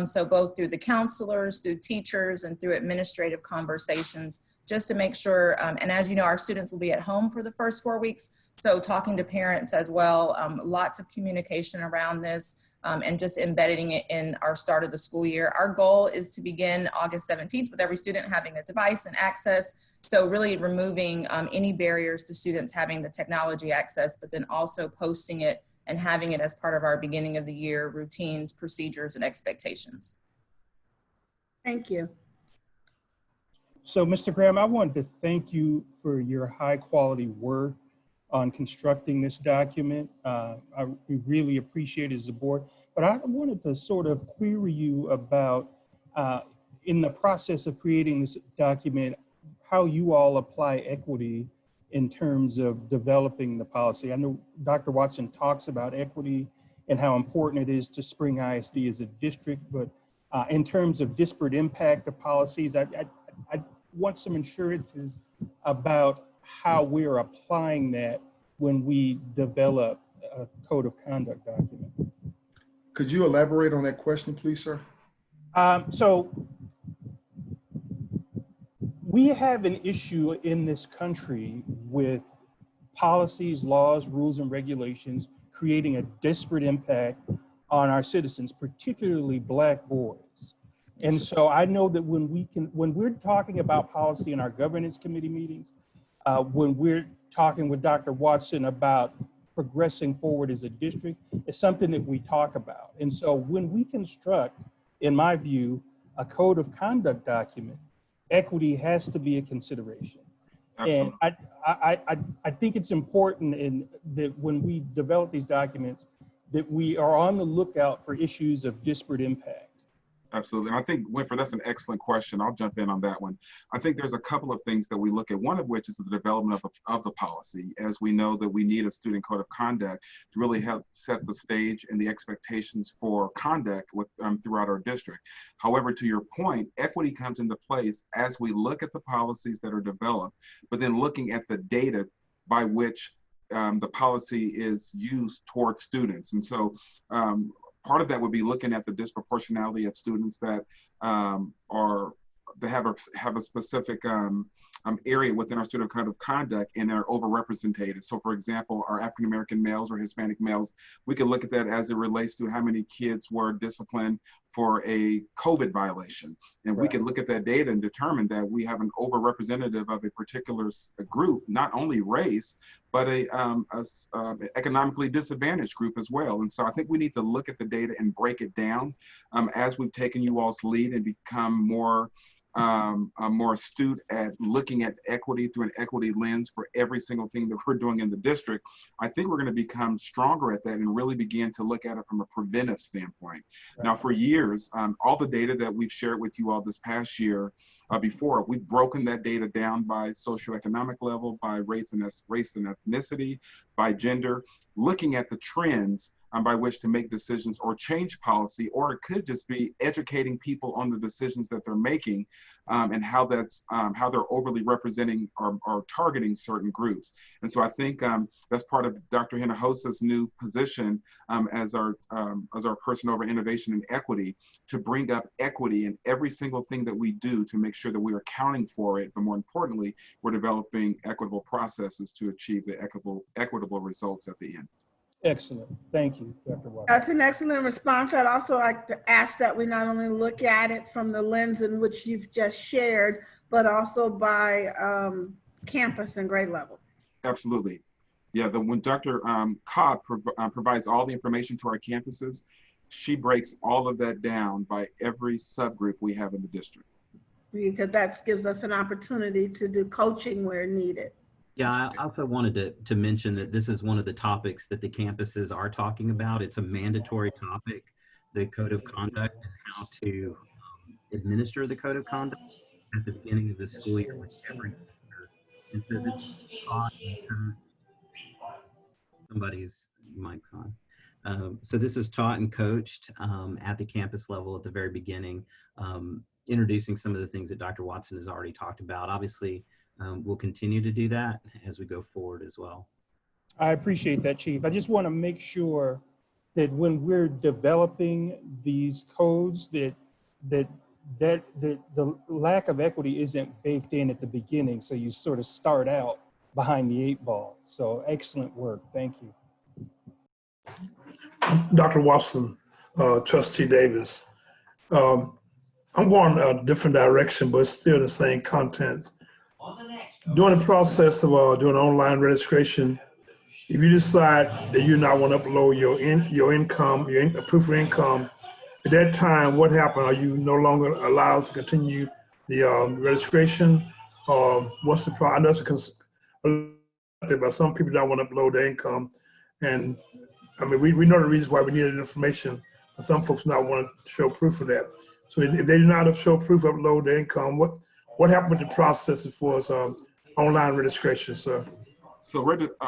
So both through the counselors, through teachers, and through administrative conversations, just to make sure, and as you know, our students will be at home for the first 4 weeks. So talking to parents as well, lots of communication around this, and just embedding it in our start of the school year. Our goal is to begin August 17th with every student having a device and access. So really removing any barriers to students having the technology access, but then also posting it and having it as part of our beginning of the year routines, procedures, and expectations. Thank you. So, Mr. Graham, I wanted to thank you for your high quality work on constructing this document. We really appreciate it as a board, but I wanted to sort of query you about, in the process of creating this document, how you all apply equity in terms of developing the policy. I know Dr. Watson talks about equity and how important it is to Spring ISD as a district, but in terms of disparate impact of policies, I want some assurances about how we're applying that when we develop a code of conduct document. Could you elaborate on that question, please, sir? So we have an issue in this country with policies, laws, rules, and regulations creating a disparate impact on our citizens, particularly Black boys. And so I know that when we're talking about policy in our governance committee meetings, when we're talking with Dr. Watson about progressing forward as a district, it's something that we talk about. And so when we construct, in my view, a code of conduct document, equity has to be a consideration. Absolutely. And I think it's important that when we develop these documents, that we are on the lookout for issues of disparate impact. Absolutely. And I think, Winfred, that's an excellent question. I'll jump in on that one. I think there's a couple of things that we look at, one of which is the development of the policy. As we know that we need a student code of conduct to really help set the stage and the expectations for conduct throughout our district. However, to your point, equity comes into place as we look at the policies that are developed, but then looking at the data by which the policy is used towards students. And so part of that would be looking at the disproportionality of students that have a specific area within our student code of conduct and are overrepresented. So for example, our African American males or Hispanic males, we can look at that as it relates to how many kids were disciplined for a COVID violation. And we can look at that data and determine that we have an overrepresentative of a particular group, not only race, but a economically disadvantaged group as well. And so I think we need to look at the data and break it down as we've taken you all's lead and become more astute at looking at equity through an equity lens for every single thing that we're doing in the district. I think we're going to become stronger at that and really begin to look at it from a preventive standpoint. Right. Now, for years, all the data that we've shared with you all this past year before, we've broken that data down by socioeconomic level, by race and ethnicity, by gender, looking at the trends by which to make decisions or change policy, or it could just be educating people on the decisions that they're making, and how they're overly representing or targeting certain groups. And so I think that's part of Dr. Hinojosa's new position as our person over innovation and equity, to bring up equity in every single thing that we do, to make sure that we are accounting for it, but more importantly, we're developing equitable processes to achieve the equitable results at the end. Excellent. Thank you, Dr. Watson. That's an excellent response. I'd also like to ask that we not only look at it from the lens in which you've just shared, but also by campus and grade level. Absolutely. Yeah, when Dr. Cobb provides all the information to our campuses, she breaks all of that down by every subgroup we have in the district. Because that gives us an opportunity to do coaching where needed. Yeah, I also wanted to mention that this is one of the topics that the campuses are talking about. It's a mandatory topic, the code of conduct, and how to administer the code of conduct at the beginning of the school year with every teacher. And so this is taught and coached. Somebody's mic's on. So this is taught and coached at the campus level at the very beginning, introducing some of the things that Dr. Watson has already talked about. Obviously, we'll continue to do that as we go forward as well. I appreciate that, Chief. I just want to make sure that when we're developing these codes, that the lack of equity isn't baked in at the beginning, so you sort of start out behind the 8 ball. So excellent work. Thank you. Dr. Watson, Trustee Davis, I'm going a different direction, but still the same content. During the process of doing online registration, if you decide that you not want to upload your income, your proof of income, at that time, what happened? Are you no longer allowed to continue the registration? What's the problem? I know it's but some people don't want to upload their income, and I mean we know the reasons why we needed information, but some folks not want to show proof of that. So if they do not show proof of upload their income, what happened with the process as far as online registration, sir? So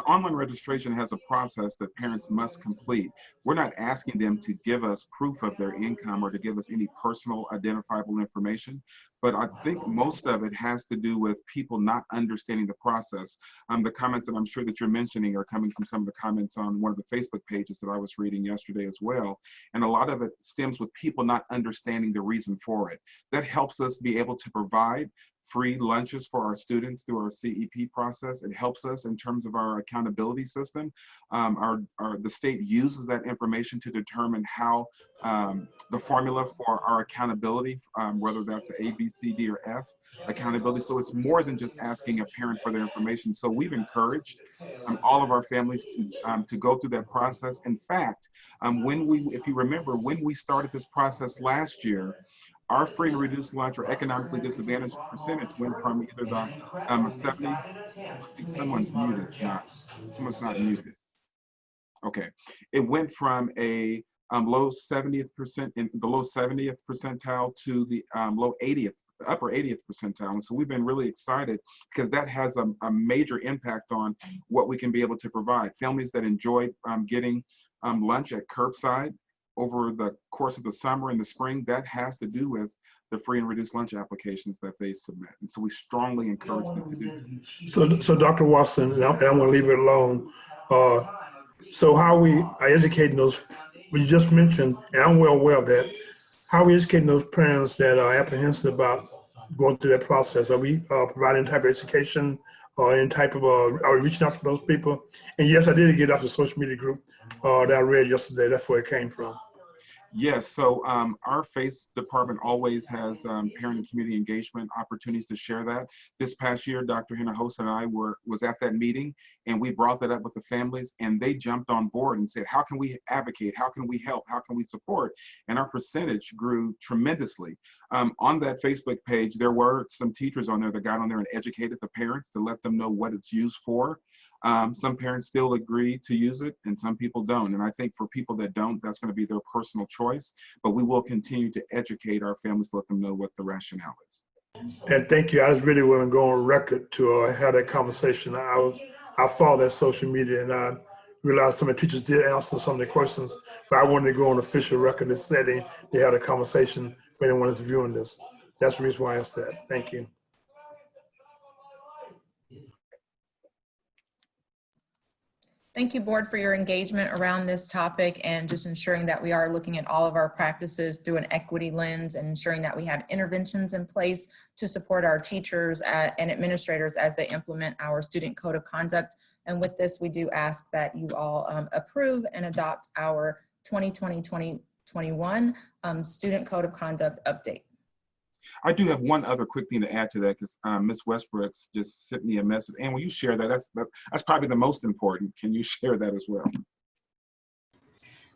online registration has a process that parents must complete. We're not asking them to give us proof of their income or to give us any personal identifiable information, but I think most of it has to do with people not understanding the process. The comments that I'm sure that you're mentioning are coming from some of the comments on one of the Facebook pages that I was reading yesterday as well. And a lot of it stems with people not understanding the reason for it. That helps us be able to provide free lunches for our students through our CEP process. It helps us in terms of our accountability system. The state uses that information to determine how the formula for our accountability, whether that's A, B, C, D, or F accountability. So it's more than just asking a parent for their information. So we've encouraged all of our families to go through that process. In fact, if you remember, when we started this process last year, our free and reduced lunch or economically disadvantaged percentage went from either the 70, I think someone's muted, someone's not muted. Okay, it went from a low 70th percentile to the upper 80th percentile. And so we've been really excited because that has a major impact on what we can be able to provide. Families that enjoy getting lunch at curbside over the course of the summer and the spring, that has to do with the free and reduced lunch applications that they submit. And so we strongly encourage them to do that. So Dr. Watson, and I'm going to leave it alone. So how we are educating those, you just mentioned, and I'm well aware of that, how are we educating those parents that are apprehensive about going through that process? Are we providing type of education or any type of, are we reaching out to those people? And yes, I did get off the social media group that I read yesterday. That's where it came from. Yes, so our FACE department always has parent and community engagement opportunities to share that. This past year, Dr. Hinojosa and I was at that meeting, and we brought that up with the families, and they jumped on board and said, how can we advocate? How can we help? How can we support? And our percentage grew tremendously. On that Facebook page, there were some teachers on there that got on there and educated the parents to let them know what it's used for. Some parents still agree to use it and some people don't. And I think for people that don't, that's going to be their personal choice. But we will continue to educate our families to let them know what the rationale is. And thank you. I just really want to go on record to have that conversation. I follow that social media and I realized some of the teachers did answer some of the questions, but I wanted to go on official record in this setting. They had a conversation for anyone that's viewing this. That's the reason why I asked that. Thank you. Thank you, board, for your engagement around this topic and just ensuring that we are looking at all of our practices through an equity lens and ensuring that we have interventions in place to support our teachers and administrators as they implement our student code of conduct. And with this, we do ask that you all approve and adopt our 2020-2021 student code of conduct update. I do have one other quick thing to add to that, because Ms. Westbrooks just sent me a message. And will you share that? That's probably the most important. Can you share that as well?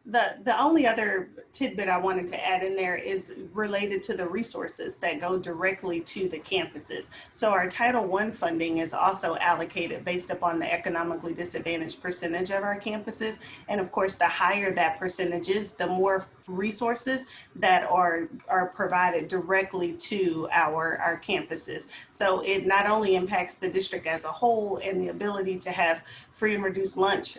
The only other tidbit I wanted to add in there is related to the resources that go directly to the campuses. So our Title I funding is also allocated based upon the economically disadvantaged percentage of our campuses. And of course, the higher that percentage is, the more resources that are provided directly to our campuses. So it not only impacts the district as a whole and the ability to have free and reduced lunch,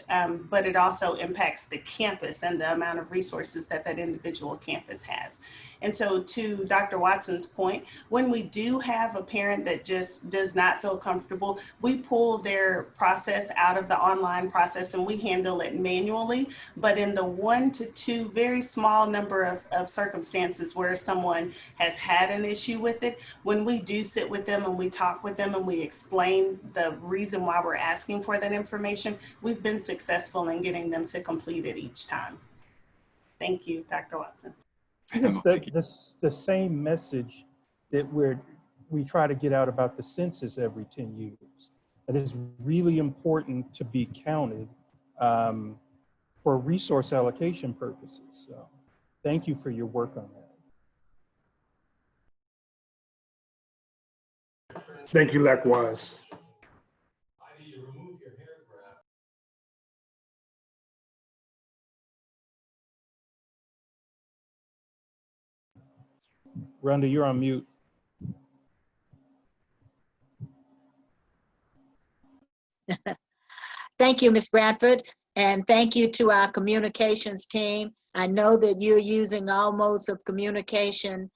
but it also impacts the campus and the amount of resources that that individual campus has. And so to Dr. Watson's point, when we do have a parent that just does not feel comfortable, we pull their process out of the online process and we handle it manually. But in the 1 to 2 very small number of circumstances where someone has had an issue with it, when we do sit with them and we talk with them and we explain the reason why we're asking for that information, we've been successful in getting them to complete it each time. Thank you, Dr. Watson. It's the same message that we try to get out about the census every 10 years. It is really important to be counted for resource allocation purposes. So thank you for your work on that. Thank you, likewise. Rhonda, you're on mute. Thank you, Ms. Bradford, and thank you to our communications team. I know that you're using all modes of communication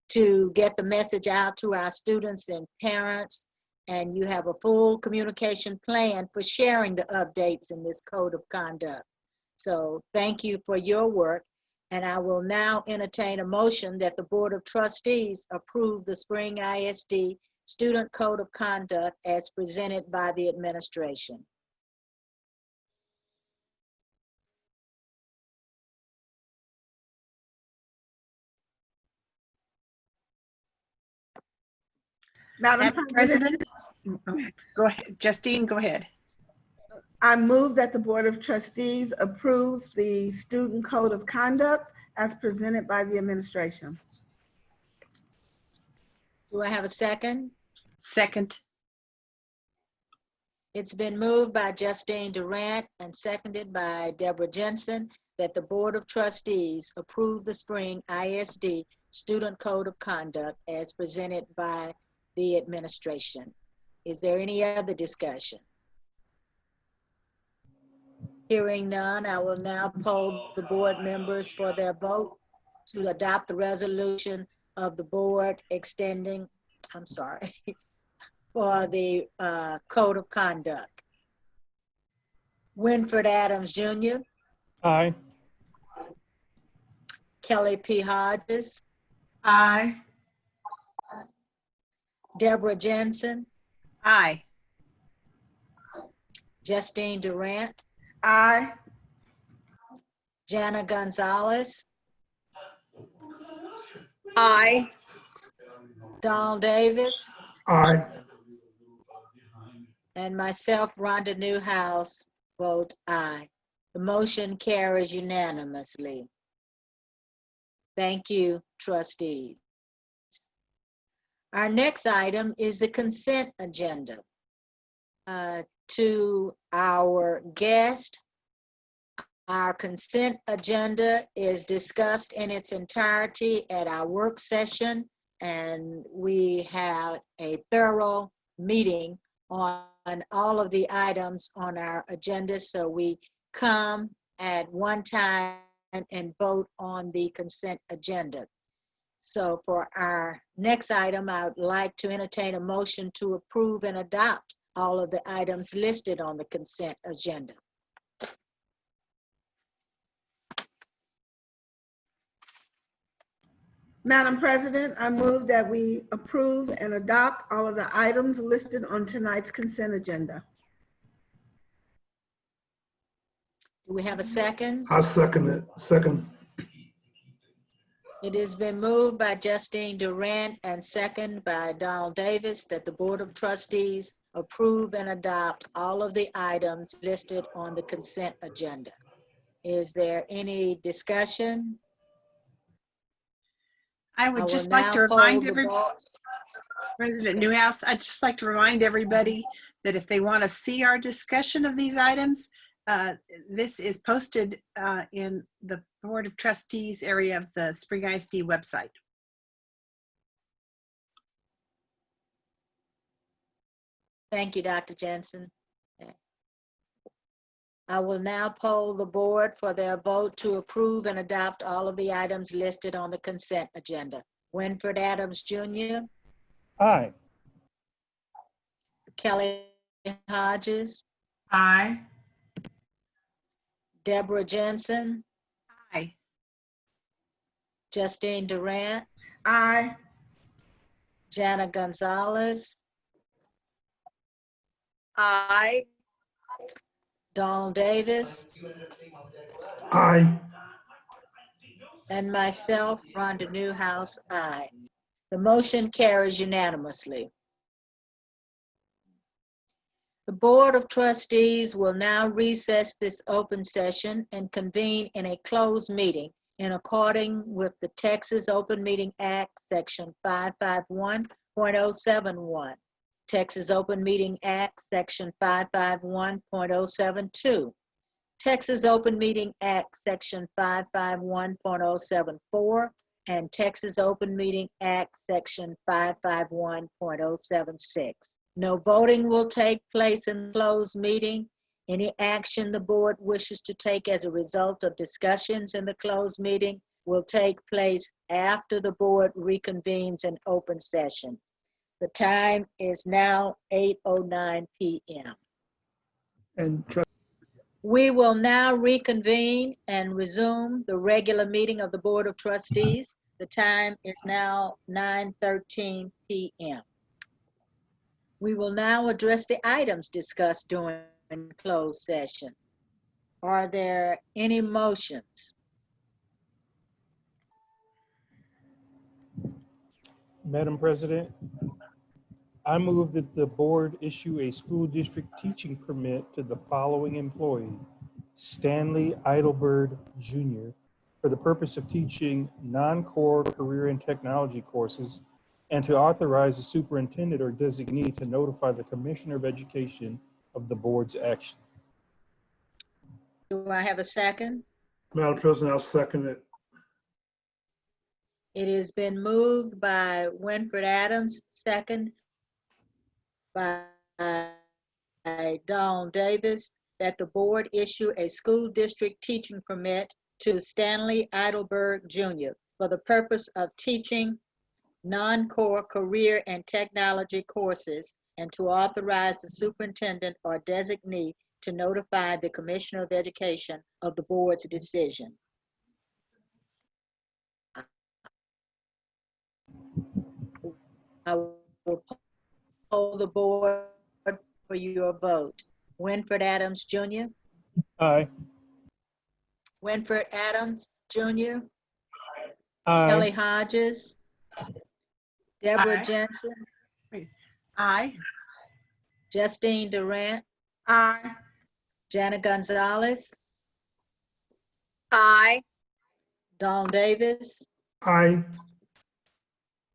to get the message out to our students and parents, and you have a full communication plan for sharing the updates in this code of conduct. So thank you for your work, and I will now entertain a motion that the Board of Trustees approve the Spring ISD Student Code of Conduct as presented by the administration. Madam President, Go ahead, Justine, go ahead. I move that the Board of Trustees approve the Student Code of Conduct as presented by the administration. Do I have a second? Second. It's been moved by Justine Durant and seconded by Deborah Jensen that the Board of Trustees approve the Spring ISD Student Code of Conduct as presented by the administration. Is there any other discussion? Hearing none, I will now poll the board members for their vote to adopt the resolution of the board extending, for the Code of Conduct. Winfred Adams Jr. Aye. Kelly P. Hodges. Aye. Deborah Jensen. Aye. Justine Durant. Aye. Jana Gonzalez. Aye. Donald Davis. Aye. And myself, Rhonda Newhouse, vote aye. The motion carries unanimously. Thank you, trustees. Our next item is the consent agenda. To our guest, our consent agenda is discussed in its entirety at our work session, and we had a thorough meeting on all of the items on our agenda, so we come at one time and vote on the consent agenda. So for our next item, I would like to entertain a motion to approve and adopt all of the items listed on the consent agenda. Madam President, I move that we approve and adopt all of the items listed on tonight's consent agenda. Do we have a second? I second it. Second. It has been moved by Justine Durant and second by Donald Davis that the Board of Trustees approve and adopt all of the items listed on the consent agenda. Is there any discussion? I I would will just like to now poll remind the everybody, board. President Newhouse, I'd just like to remind everybody that if they want to see our discussion of these items, this is posted in the Board of Trustees area of the Spring ISD website. Thank you, Dr. Jensen. I will now poll the board for their vote to approve and adopt all of the items listed on the consent agenda. Winfred Adams Jr., Aye. Kelly Hodges, Aye. Deborah Jensen, Aye. Justine Durant, Aye. Jana Gonzalez, Aye. Donald Davis, Aye. and myself, Rhonda Newhouse, aye. The motion carries unanimously. The Board of Trustees will now recess this open session and convene in a closed meeting in accordance with the Texas Open Meeting Act, Section 551.071, Texas Open Meeting Act, Section 551.072, Texas Open Meeting Act, Section 551.074, and Texas Open Meeting Act, Section 551.076. No voting will take place in closed meeting. Any action the board wishes to take as a result of discussions in the closed meeting will take place after the board reconvenes in open session. The time is now 8:09 p.m. We will now reconvene and resume the regular meeting of the Board of Trustees. The time is now 9:13 p.m. We will now address the items discussed during closed session. Are there any motions? Madam President, I move that the board issue a school district teaching permit to the following employee, Stanley Eidelberg Jr., for the purpose of teaching non-core career and technology courses, and to authorize the superintendent or designee to notify the Commissioner of Education of the board's action. Do I have a second? Madam President, I'll second it. It has been moved by Winfred Adams, second by Donald Davis, that the board issue a school district teaching permit to Stanley Eidelberg Jr. for the purpose of teaching non-core career and technology courses, and to authorize the superintendent or designee to notify the Commissioner of Education of the board's decision. I will poll the board for your vote. Winfred Adams Jr., Aye. Winfred Adams Jr., Aye. Kelly Hodges, Deborah Aye. Jensen, Aye. Justine Durant, Aye. Jana Gonzalez, Aye. Dawn Davis, Aye.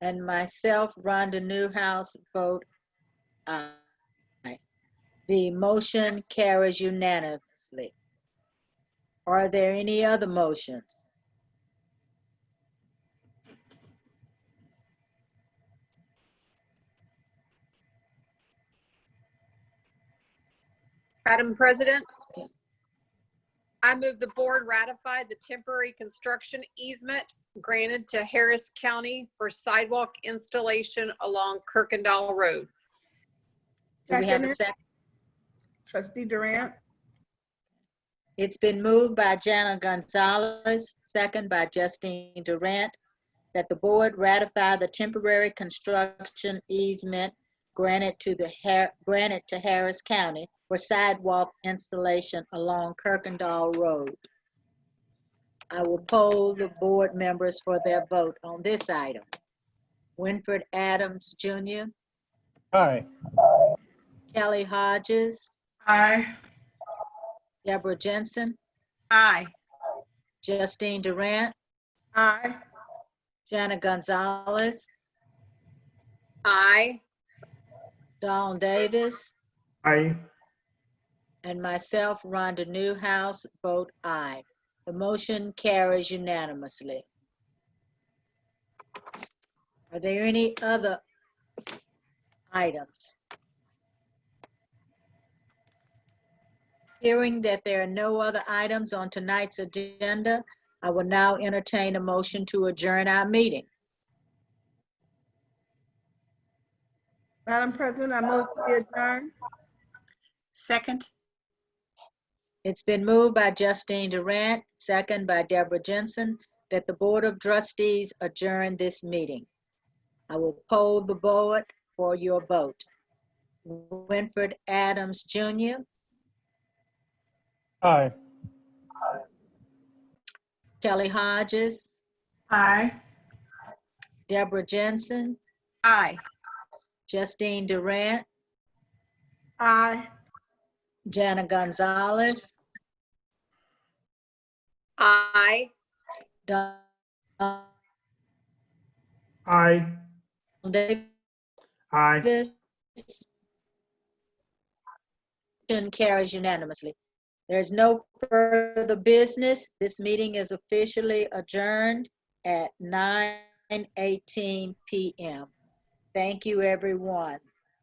and myself, Rhonda Newhouse, vote aye. The motion carries unanimously. Are there any other motions? Madam President, I move the board ratify the temporary construction easement granted to Harris County for sidewalk installation along Kirkendall Road. Do we have a Second. second? Trustee Durant. It's been moved by Jana Gonzalez, second by Justine Durant, that the board ratify the temporary construction easement granted to Harris County for sidewalk installation along Kirkendall Road. I will poll the board members for their vote on this item. Winfred Adams Jr., Aye. Kelly Hodges, Aye. Deborah Jensen, Aye. Justine Durant, Aye. Jana Gonzalez, Aye. Dawn Davis, Aye. and myself, Rhonda Newhouse, vote aye. The motion carries unanimously. Are there any other items? Hearing that there are no other items on tonight's agenda, I will now entertain a motion to adjourn our meeting. Madam President, I move to adjourn. Second. It's been moved by Justine Durant, second by Deborah Jensen, that the Board of Trustees adjourn this meeting. I will poll the board for your vote. Winfred Adams Jr., Aye. Kelly Hodges, Aye. Deborah Jensen, Aye. Justine Durant, Aye. Jana Gonzalez, Aye. Dawn Aye. Davis. Aye. Motion carries unanimously. There is no further business. This meeting is officially adjourned at 9:18 p.m. Thank you, everyone.